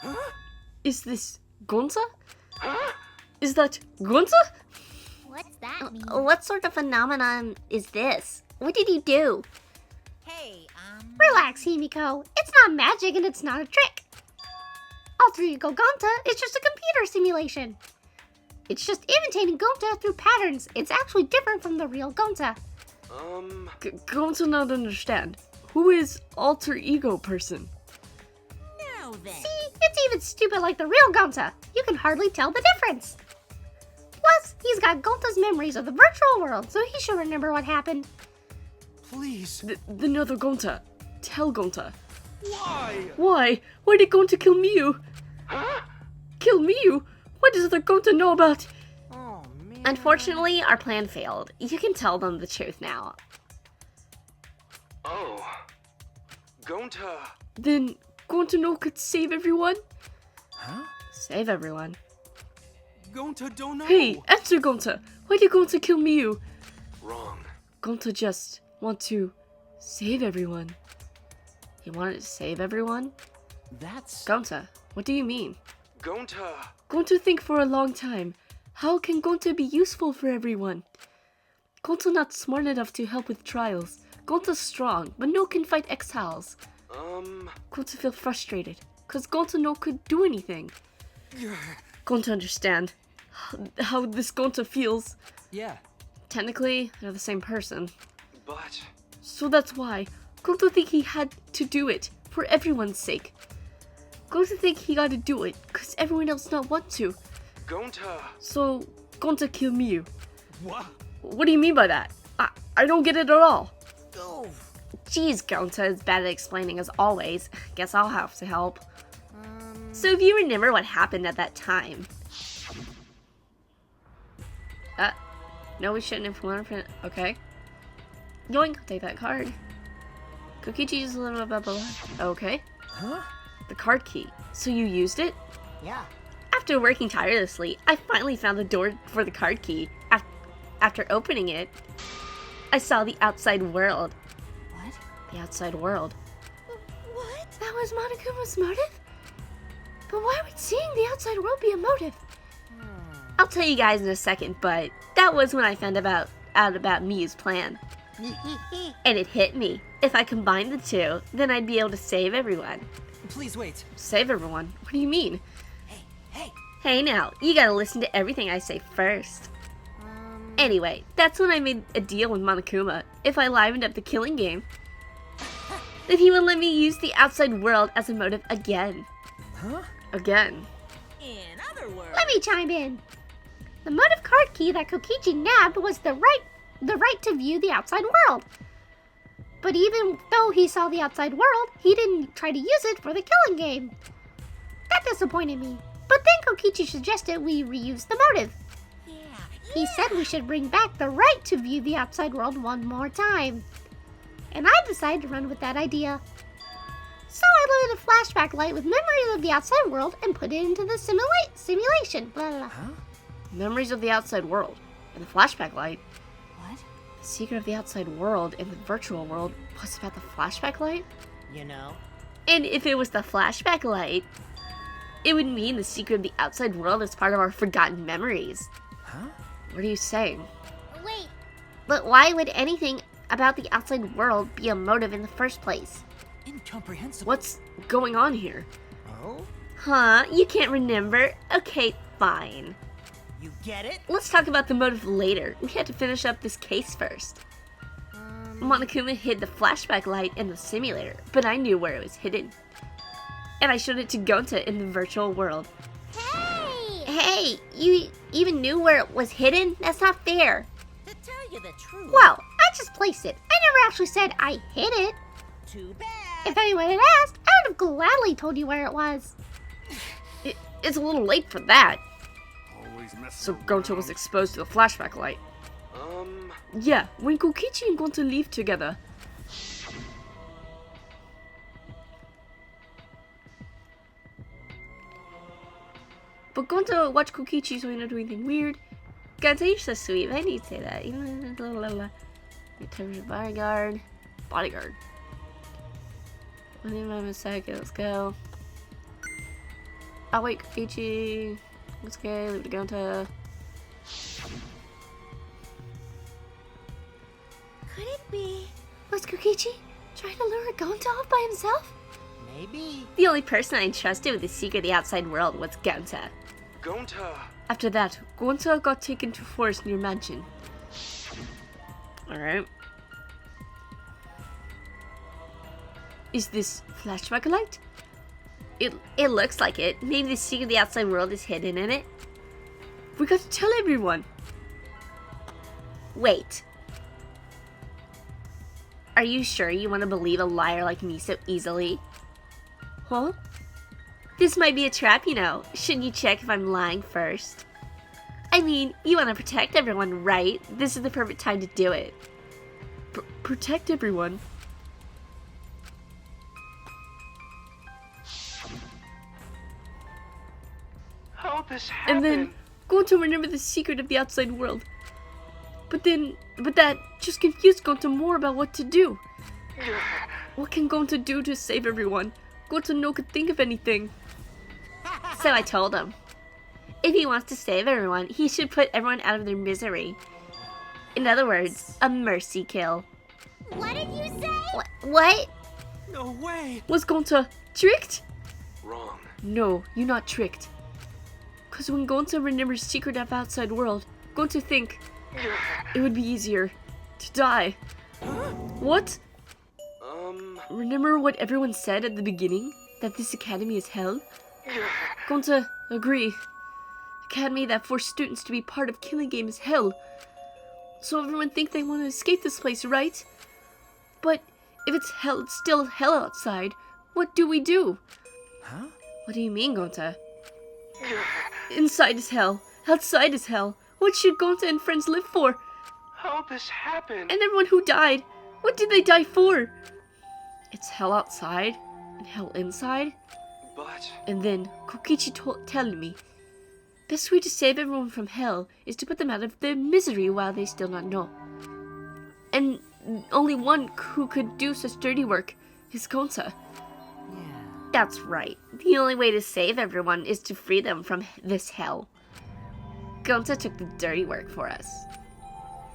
Huh? Is this Gonta? Huh? Is that Gonta? What's that mean? What sort of phenomenon is this? What did he do? Hey, Relax, Himiko. It's not magic and it's not a trick. Alter Ego Gonta is just a computer simulation. It's just imitating Gonta through patterns. It's actually different from the real Gonta. Gonta not understand. Who is Alter Ego person? Now then. See, it's even stupid like the real Gonta. You can hardly tell the difference. Plus, he's got Gonta's memories of the virtual world, so he should remember what happened. Please. The other Gonta. Tell Gonta. Why? Why? Why did Gonta kill Mew? Huh? Kill Mew? What does other Gonta know about? Oh, man. Unfortunately, our plan failed. You can tell them the truth now. Oh. Gonta. Then Gonta no could save everyone? Huh? Save everyone. Gonta don't know. Hey, answer Gonta. Why did Gonta kill Mew? Wrong. Gonta just want to save everyone. He wanted to save everyone? That's... Gonta, what do you mean? Gonta. Gonta think for a long time. How can Gonta be useful for everyone? Gonta not smart enough to help with trials. Gonta's strong, but no can fight exiles. Gonta feel frustrated, cause Gonta no could do anything. Gonta understand how this Gonta feels. Yeah. Technically, they're the same person. But... So that's why Gonta think he had to do it, for everyone's sake. Gonta think he gotta do it, cause everyone else not want to. Gonta. So, Gonta kill Mew. What? What do you mean by that? I don't get it at all. Oh. Jeez, Gonta is bad at explaining as always. Guess I'll have to help. So if you remember what happened at that time. No, we shouldn't have won. Okay. Yoink, take that card. Kokichi is a little bit below. Okay. Huh? The card key. So you used it? Yeah. After working tirelessly, I finally found the door for the card key. After opening it, I saw the outside world. What? The outside world. What? That was Monokuma's motive? But why would seeing the outside world be a motive? I'll tell you guys in a second, but that was when I found out about Mew's plan. And it hit me. If I combined the two, then I'd be able to save everyone. Please wait. Save everyone? What do you mean? Hey. Hey now, you gotta listen to everything I say first. Anyway, that's when I made a deal with Monokuma. If I livened up the killing game, then he would let me use the outside world as a motive again. Huh? Again. In other words... Let me chime in. The motive card key that Kokichi nabbed was the right to view the outside world. But even though he saw the outside world, he didn't try to use it for the killing game. That disappointed me. But then Kokichi suggested we reuse the motive. He said we should bring back the right to view the outside world one more time. And I decided to run with that idea. So I loaded a flashback light with memories of the outside world and put it into the simulation. Blah, blah, blah. Huh? Memories of the outside world. And the flashback light. What? The secret of the outside world in the virtual world was about the flashback light? You know. And if it was the flashback light, it would mean the secret of the outside world is part of our forgotten memories. Huh? What are you saying? Wait, But why would anything about the outside world be a motive in the first place? Incomprehensible. What's going on here? Oh? Huh? You can't remember? Okay, fine. You get it? Let's talk about the motive later. We had to finish up this case first. Monokuma hid the flashback light in the simulator, but I knew where it was hidden. And I showed it to Gonta in the virtual world. hey! Hey, you even knew where it was hidden? That's not fair. To tell you the truth... Well, I just placed it. I never actually said I hid it. Too bad. If anyone had asked, I would have gladly told you where it was. It's a little late for that. Always messing So around. Gonta was exposed to the flashback light. Yeah, when Kokichi and Gonta leave together. But Gonta watch Kokichi so he don't do anything weird. Gonta, you're so sweet. Why do you say that? Your terms of bodyguard. Bodyguard. Within a second, let's go. Oh wait, Kokichi. Let's go, leave it to Gonta. Could it be? Was Kokichi trying to lure Gonta off by himself? Maybe. The only person I trusted with the secret of the outside world was Gonta. Gonta. After that, Gonta got taken to forest near mansion. Alright. Is this flashback light? It looks like it. Maybe the secret of the outside world is hidden in it. We got to tell everyone. Wait. Are you sure you want to believe a liar like me so easily? Huh? This might be a trap, you know. Shouldn't you check if I'm lying first? I mean, you want to protect everyone, right? This is the perfect time to do it. Protect everyone? How this happened? And then, Gonta remember the secret of the outside world. But that just confused Gonta more about what to do. What can Gonta do to save everyone? Gonta no could think of anything. So I told him, if he wants to save everyone, he should put everyone out of their misery. In other words, a mercy kill. What did you say? What? No way! Was Gonta tricked? Wrong. No, you're not tricked. Cause when Gonta remembers secret of outside world, Gonta think it would be easier to die. What? Remember what everyone said at the beginning? That this academy is hell? Gonta, agree. Academy that forced students to be part of killing game is hell. So everyone think they want to escape this place, right? But if it's hell, it's still hell outside. What do we do? Huh? What do you mean, Gonta? Inside is hell. Outside is hell. What should Gonta and friends live for? How this happened? And everyone who died, what did they die for? It's hell outside and hell inside. But... And then Kokichi tell me, best way to save everyone from hell is to put them out of their misery while they still not know. And only one who could do such dirty work is Gonta. Yeah. That's right. The only way to save everyone is to free them from this hell. Gonta took the dirty work for us.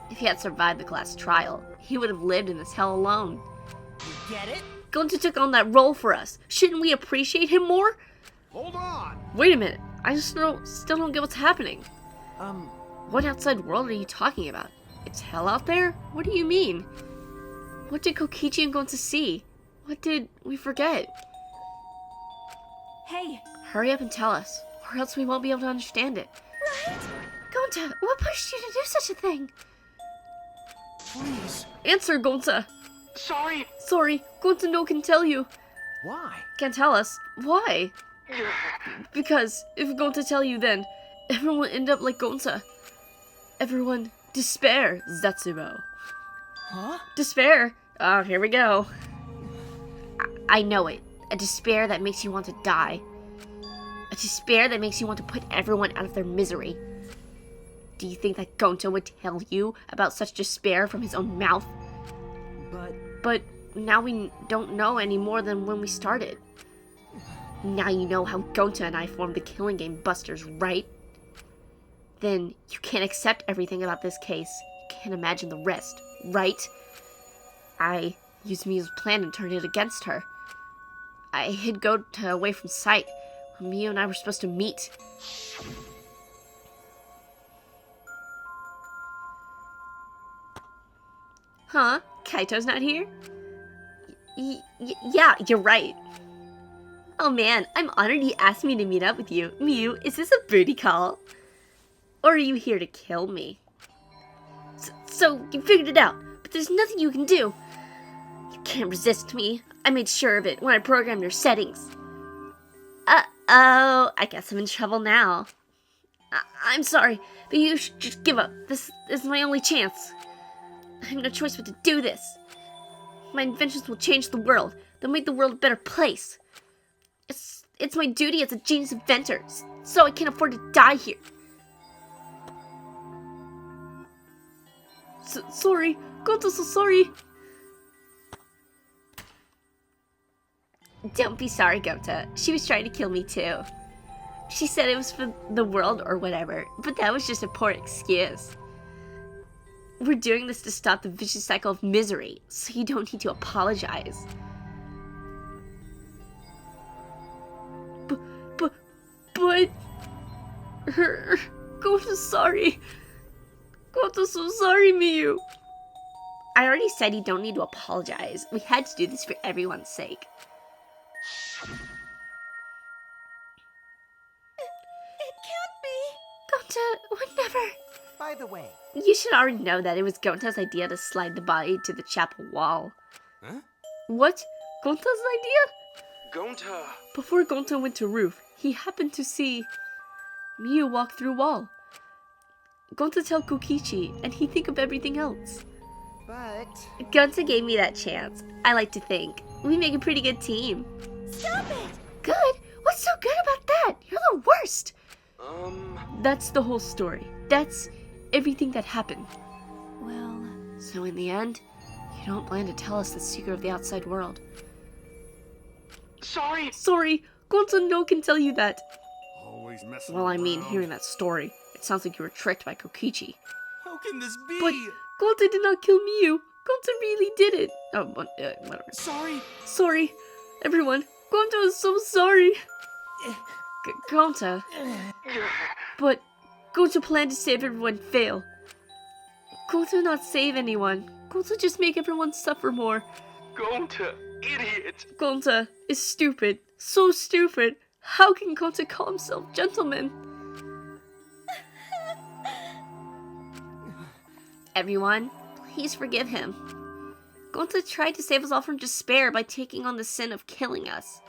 If he had survived the class trial, he would have lived in this hell alone. You get it? Gonta took on that role for us. Shouldn't we appreciate him more? Hold on! Wait a minute. I just still don't get what's happening. Um, What outside world are you talking about? It's hell out there? What do you mean? What did Kokichi and Gonta see? What did we forget? Hey, Hurry up and tell us, or else we won't be able to understand it. Right? Gonta, what pushed you to do such a thing? Please. Answer, Gonta! Sorry. Sorry, Gonta no can tell you. Why? Can't tell us. Why? Because if Gonta tell you, then everyone will end up like Gonta. Everyone despair, Zetsubo. Huh? Despair? Oh, here we go. I know it. A despair that makes you want to die. A despair that makes you want to put everyone out of their misery. Do you think that Gonta would tell you about such despair from his own mouth? But now we don't know any more than when we started. Now you know how Gonta and I formed the Killing Game Busters, right? Then you can't accept everything about this case. You can't imagine the rest, right? I used Miu's plan and turned it against her. I hid Gonta away from sight when Miu and I were supposed to meet. Huh? Kaito's not here? Yeah, you're right. Oh man, I'm honored you asked me to meet up with you. Miu, is this a booty call? Or are you here to kill me? So you figured it out, but there's nothing you can do. You can't resist me. I made sure of it when I programmed your settings. Uh-oh, I guess I'm in trouble now. I'm sorry, but you should just give up. This is my only chance. I have no choice but to do this. My inventions will change the world. They'll make the world a better place. It's my duty as a genius inventor, so I can't afford to die here. Sorry. Gonta's so sorry. Don't be sorry, Gonta. She was trying to kill me too. She said it was for the world or whatever, but that was just a poor excuse. We're doing this to stop the vicious cycle of misery, so you don't need to apologize. But... Gonta's sorry. Gonta's so sorry, Miu. I already said you don't need to apologize. We had to do this for everyone's sake. Gonta would never... By the way, You should already know that it was Gonta's idea to slide the body to the chapel wall. Huh? What? Gonta's idea? Gonta! Before Gonta went to roof, he happened to see Miu walk through wall. Gonta tell Kokichi, and he think of everything else. but... Gonta gave me that chance. I like to think. We make a pretty good team. Stop it! Good? What's so good about that? You're the worst! That's the whole story. That's everything that happened. Well, So in the end, you don't plan to tell us the secret of the outside world. Sorry! Sorry, Gonta no can tell you that. Always messing Well, I mean, around. hearing that story, it sounds like you were tricked by Kokichi. How can this be? But Gonta did not kill Miu. Gonta really did it. Oh, whatever. Sorry! Sorry, everyone. Gonta is so sorry. Gonta. But Gonta planned to save everyone fail. Gonta not save anyone. Gonta just make everyone suffer more. Gonta! Idiot! Gonta is stupid. So stupid. How can Gonta call himself gentleman? Everyone, please forgive him. Gonta tried to save us all from despair by taking on the sin of killing us.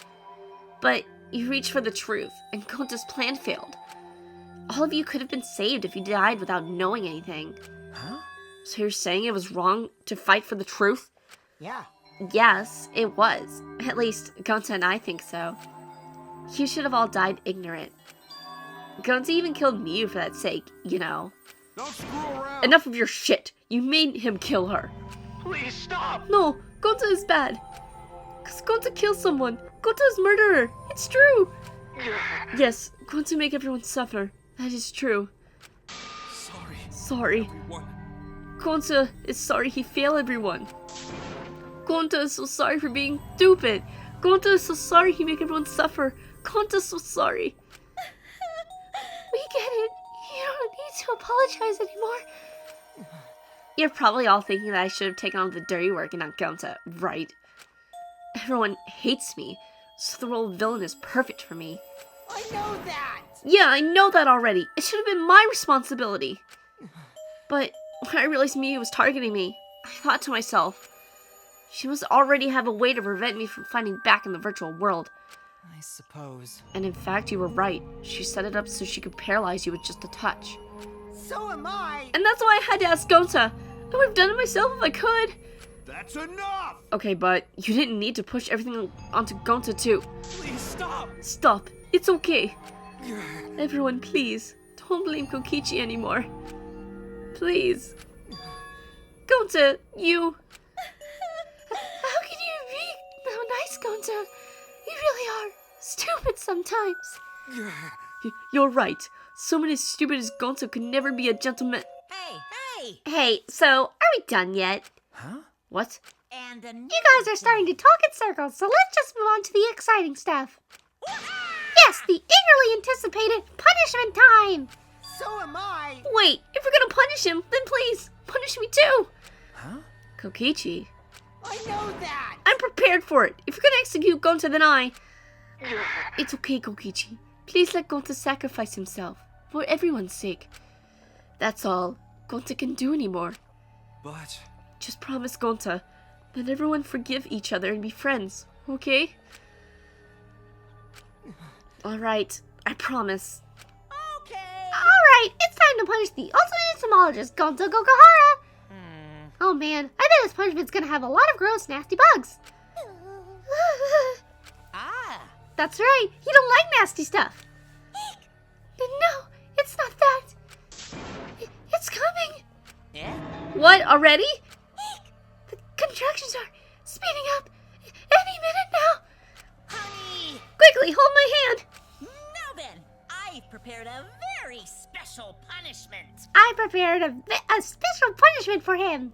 But you reached for the truth, and Gonta's plan failed. All of you could have been saved if you died without knowing anything. Huh? So you're saying it was wrong to fight for the truth? Yeah. Yes, it was. At least, Gonta and I think so. You should have all died ignorant. Gonta even killed Miu for that sake, you know. Don't screw around! Enough of your shit! You made him kill her. Please stop! No, Gonta is bad. Cause Gonta killed someone. Gonta is murderer. It's true. Yes, Gonta make everyone suffer. That is true. Sorry, Sorry. everyone. Gonta is sorry he failed everyone. Gonta is so sorry for being stupid. Gonta is so sorry he make everyone suffer. Gonta is so sorry. We get it. You don't need to apologize anymore. You're probably all thinking that I should have taken on the dirty work and not Gonta, right? Everyone hates me, so the role of villain is perfect for me. I know that! Yeah, I know that already. It should have been my responsibility. But when I realized Miu was targeting me, I thought to myself, she must already have a way to prevent me from finding back in the virtual world. I suppose. And in fact, you were right. She set it up so she could paralyze you with just a touch. So am I! And that's why I had to ask Gonta. I would have done it myself if I could. That's enough! Okay, but you didn't need to push everything onto Gonta too. Please stop! Stop. It's okay. Everyone, please, don't blame Kokichi anymore. Please. Gonta, you... How can you be so nice, Gonta? You really are stupid sometimes. You're right. Someone as stupid as Gonta could never be a gentleman. Hey! Hey, so, are we done yet? Huh? What? And You guys are starting to talk in circles, so let's just move on to the exciting stuff. Yes, the eagerly anticipated punishment time! So am I! Wait, if we're gonna punish him, then please, punish me too! Huh? Kokichi, I know that! I'm prepared for it. If you're gonna execute Gonta, then I... It's okay, Kokichi. Please let Gonta sacrifice himself, for everyone's sake. That's all Gonta can do anymore. But... Just promise Gonta, let everyone forgive each other and be friends, okay? Alright, I promise. Okay! Alright, it's time to punish the ultimate entomologist, Gonta Gokahara! Oh man, I bet this punishment's gonna have a lot of gross, nasty bugs. Ah! That's right, he don't like nasty stuff. No, it's not that. It's coming. Yeah? What, already? The contractions are speeding up any minute now. Honey! Quickly, hold my hand! Now then, I've prepared a very special punishment. I prepared a special punishment for him.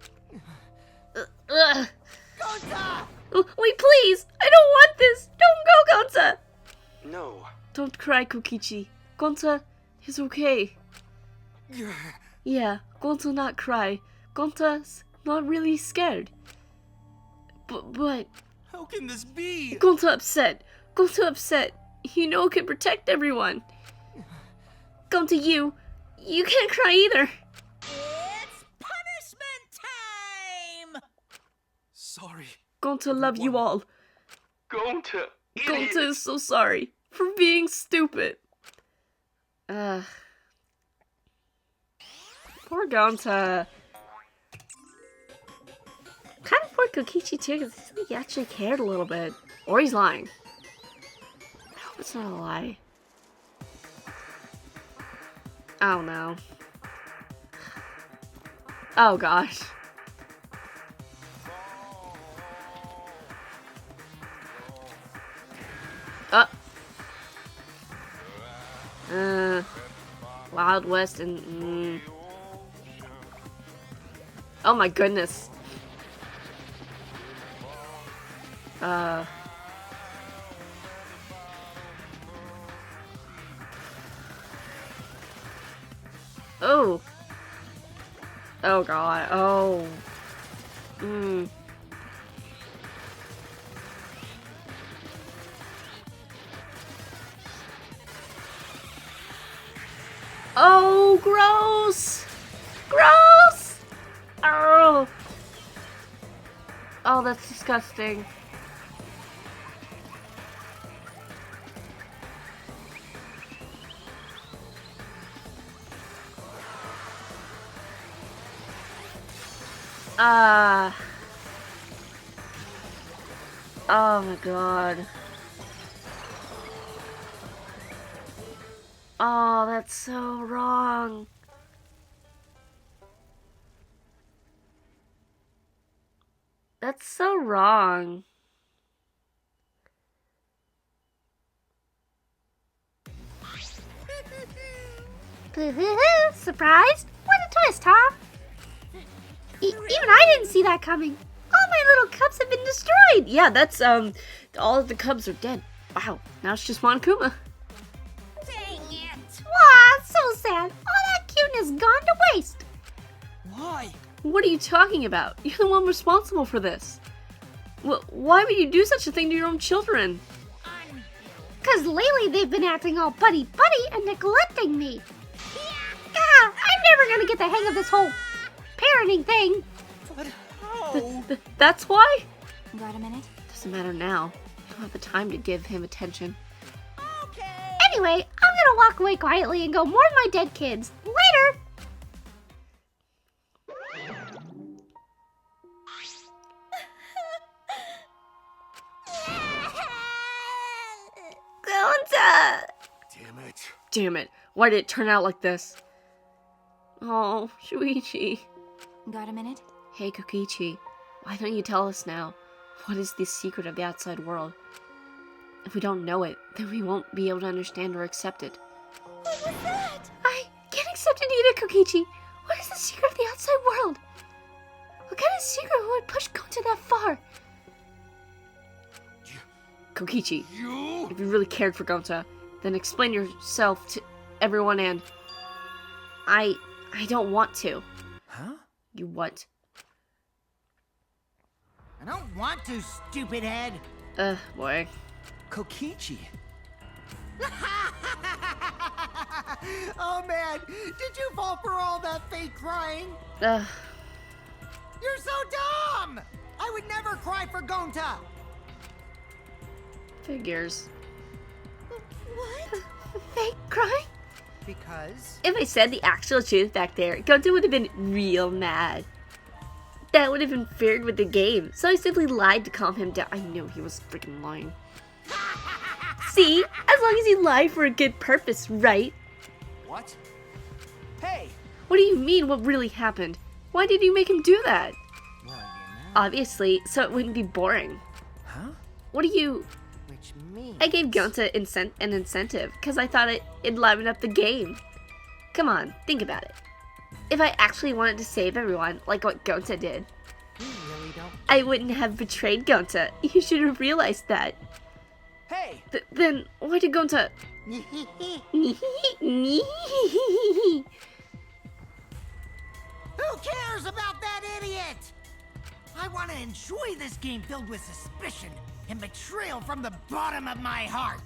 Ugh. Gonta! Wait, please! I don't want this! Don't go, Gonta! no. Don't cry, Kokichi. Gonta is okay. Yeah, Gonta not cry. Gonta's not really scared. But How can this be? Gonta upset. Gonta upset. You know it can protect everyone. Gonta, you You can't cry either. It's punishment time! Sorry. Gonta love you all. Gonta. Gonta is so sorry for being stupid. Poor Gonta. Kind of poor Kokichi too, because he actually cared a little bit. Or he's lying. I hope it's not a lie. Oh no. Oh gosh. Wild West and oh my goodness. Oh. Oh god. Oh. Oh, gross! Gross! Oh! Oh, that's disgusting. Oh my god. Oh, that's so wrong. That's so wrong. Surprised? What a twist, huh? Even I didn't see that coming. All my little cubs have been destroyed. Yeah, that's, all of the cubs are dead. Wow, now it's just Monokuma. Dang it! Wah, so sad. All that cuteness gone to waste. Why? What are you talking about? You're the one responsible for this. Why would you do such a thing to your own children? Cause lately they've been acting all buddy-buddy and neglecting me. I'm never gonna get the hang of this whole parenting thing. But how? That's why? Got a minute? Doesn't matter now. I don't have the time to give him attention. Okay. Anyway, I'm gonna walk away quietly and go mourn my dead kids. Later! Gonta! Damn it. Damn it. Why did it turn out like this? Oh, Shuichi. Got a minute? Hey, Kokichi. Why don't you tell us now? What is the secret of the outside world? If we don't know it, then we won't be able to understand or accept it. What was that? I can't accept it either, Kokichi. What is the secret of the outside world? What kind of secret would push Gonta that far? Kokichi, if you really cared for Gonta, then explain yourself to everyone and... I don't want to. Huh? You what? I don't want to, stupid head. Boy. Kokichi. Oh man, did you fall for all that fake crying? Ugh. You're so dumb! I would never cry for Gonta! Figures. What? Fake crying? Because... If I said the actual truth back there, Gonta would have been real mad. That would have interfered with the game, so I simply lied to calm him down. I knew he was freaking lying. See? As long as you lie for a good purpose, right? What? Hey! What do you mean, what really happened? Why did you make him do that? Well, you know... Obviously, so it wouldn't be boring. Huh? What do you... Which means... I gave Gonta an incentive, because I thought it'd liven up the game. Come on, think about it. If I actually wanted to save everyone, like what Gonta did, You really don't... I wouldn't have betrayed Gonta. You should have realized that. Hey! Then, why did Gonta... Who cares about that idiot? I want to enjoy this game filled with suspicion and betrayal from the bottom of my heart.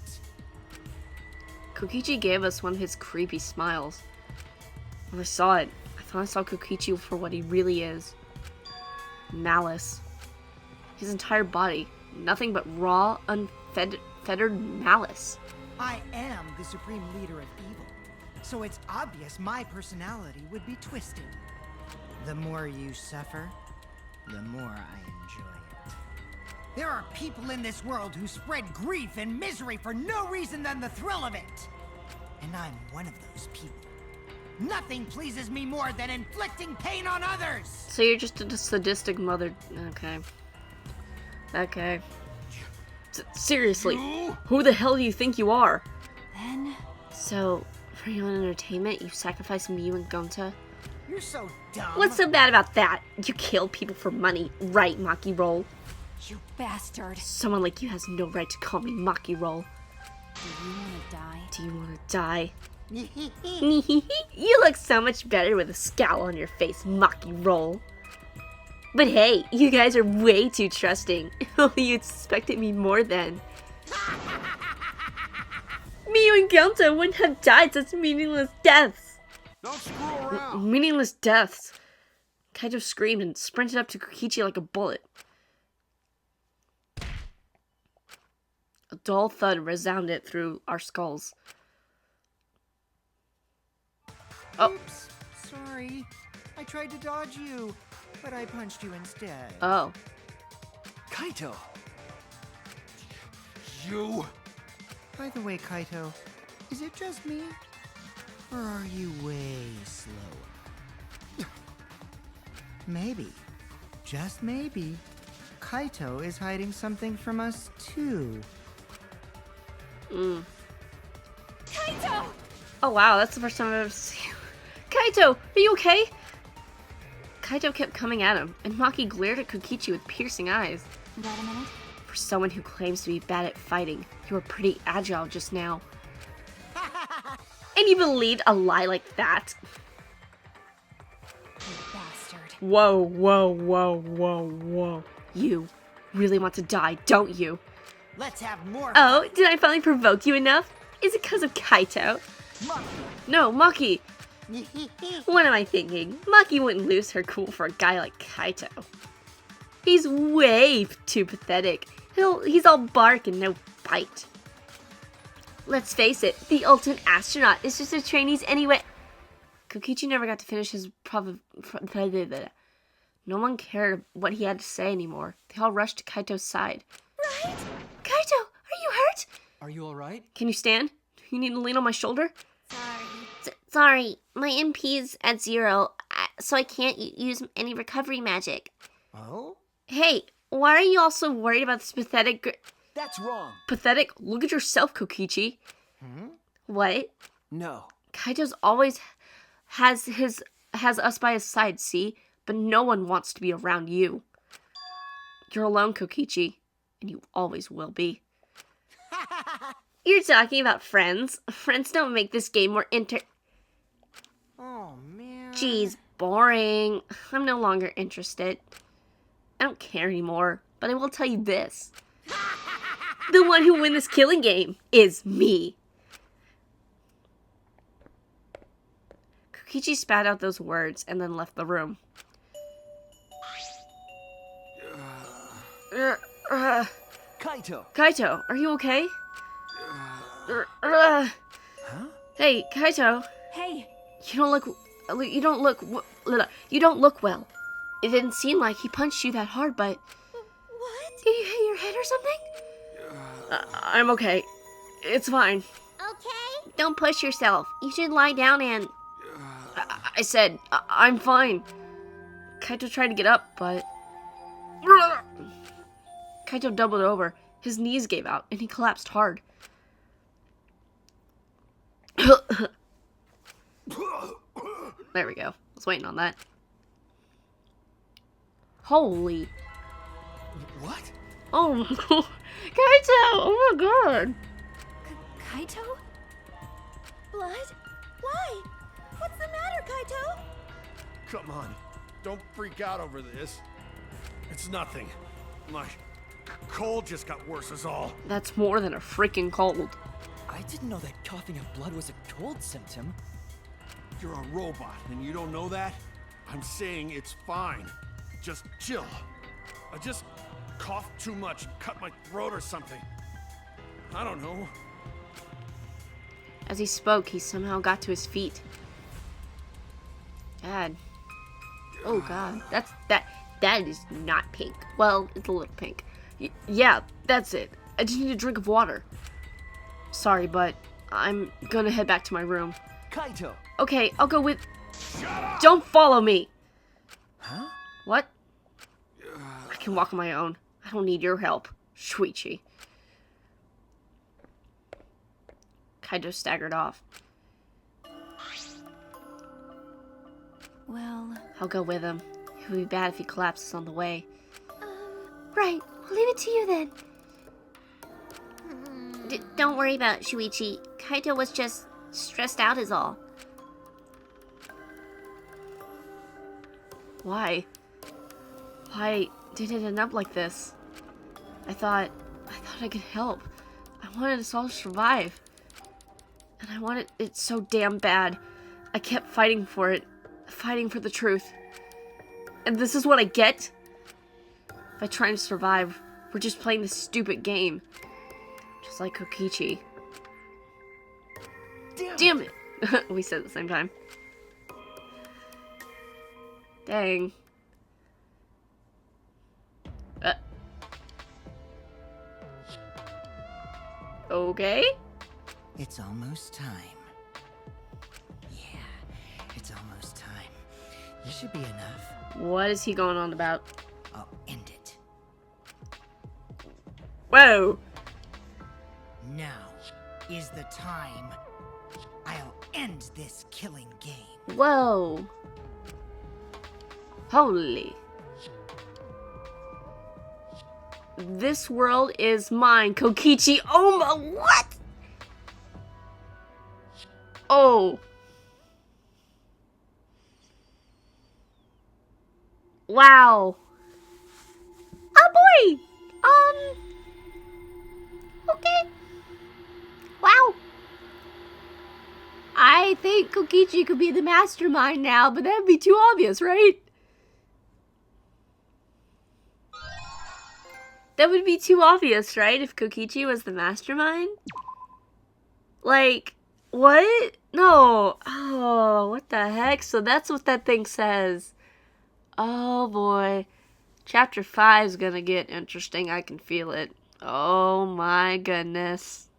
Kokichi gave us one of his creepy smiles. When I saw it, I thought I saw Kokichi for what he really is. Malice. His entire body. Nothing but raw, unfettered malice. I am the supreme leader of evil, so it's obvious my personality would be twisted. The more you suffer, the more I enjoy it. There are people in this world who spread grief and misery for no reason than the thrill of it. And I'm one of those people. Nothing pleases me more than inflicting pain on others! So you're just a sadistic mother. Okay. Okay. Seriously, who the hell do you think you are? Then... So, for your own entertainment, you sacrifice Mew and Gonta? You're so dumb. What's so bad about that? You kill people for money, right, Maki Roll? You bastard. Someone like you has no right to call me Maki Roll. Do you wanna die? Do you wanna die? You look so much better with a scowl on your face, Maki Roll. But hey, you guys are way too trusting. You expected me more than. Mew and Gonta wouldn't have died such meaningless deaths. Don't screw around. Meaningless deaths. Kaito screamed and sprinted up to Kokichi like a bullet. A dull thud resounded through our skulls. Oh. Oops, sorry. I tried to dodge you, but I punched you instead. Oh. Kaito! You. By the way, Kaito, is it just me? Or are you way slower? Maybe, just maybe, Kaito is hiding something from us too. Kaito! Oh wow, that's the first time I've ever seen. Kaito, are you okay? Kaito kept coming at him, and Maki glared at Kokichi with piercing eyes. Got a minute? For someone who claims to be bad at fighting, you were pretty agile just now. And you believed a lie like that? You bastard. Whoa, whoa, whoa, whoa, whoa. You really want to die, don't you? Let's have more. Oh, did I finally provoke you enough? Is it because of Kaito? No, Maki. What am I thinking? Maki wouldn't lose her cool for a guy like Kaito. He's way too pathetic. He's all bark and no bite. Let's face it, the ultimate astronaut is just a trainee anyway. Kokichi never got to finish his No one cared what he had to say anymore. They all rushed to Kaito's side. Right? Kaito, are you hurt? Are you alright? Can you stand? You need to lean on my shoulder? Sorry, my MP's at 0, so I can't use any recovery magic. Oh? Hey, why are you all so worried about this pathetic That's wrong. Pathetic? Look at yourself, Kokichi. What? No. Kaito's always has us by his side, see? But no one wants to be around you. You're alone, Kokichi, and you always will be. You're talking about friends. Friends don't make this game more Oh, man. Jeez, boring. I'm no longer interested. I don't care anymore, but I will tell you this. The one who wins this killing game is me. Kokichi spat out those words and then left the room. Kaito! Kaito, are you okay? Huh? Hey, Kaito. Hey! You don't look well. It didn't seem like he punched you that hard, but... What? Did you hit your head or something? I'm okay. It's fine. Okay. Don't push yourself. You should lie down and... I said, I'm fine. Kaito tried to get up, but... Kaito doubled over. His knees gave out, and he collapsed hard. There we go. I was waiting on that. Holy. What? Oh, Kaito! Oh my god! Kaito? Blood? Why? What's the matter, Kaito? Come on. Don't freak out over this. It's nothing. My cold just got worse is all. That's more than a freaking cold. I didn't know that coughing up blood was a cold symptom. You're a robot, and you don't know that? I'm saying it's fine. Just chill. I just coughed too much and cut my throat or something. I don't know. As he spoke, he somehow got to his feet. God. Oh God, that is not pink. Well, it's a little pink. Yeah, that's it. I just need a drink of water. Sorry, but I'm gonna head back to my room. Kaito! Okay, I'll go with... Don't follow me! Huh? What? I can walk on my own. I don't need your help, Shuichi. Kaito staggered off. Well... I'll go with him. It would be bad if he collapses on the way. Right. I'll leave it to you then. Don't worry about Shuichi. Kaito was just stressed out is all. Why? Why did it end up like this? I thought I could help. I wanted us all to survive. And I wanted it so damn bad. I kept fighting for it. Fighting for the truth. And this is what I get? By trying to survive, we're just playing this stupid game. Just like Kokichi. Damn it! We said it at the same time. Dang. Okay? It's almost time. Yeah, it's almost time. This should be enough. What is he going on about? I'll end it. Whoa! Now is the time. I'll end this killing game. Whoa. Holy. This world is mine, Kokichi. Oh my, what? Oh. Wow. Oh boy! Okay. Wow. I think Kokichi could be the mastermind now, but that'd be too obvious, right? That would be too obvious, right? If Kokichi was the mastermind? Like, what? No. Oh, what the heck? So that's what that thing says. Oh boy. Chapter 5 is gonna get interesting. I can feel it. Oh my goodness.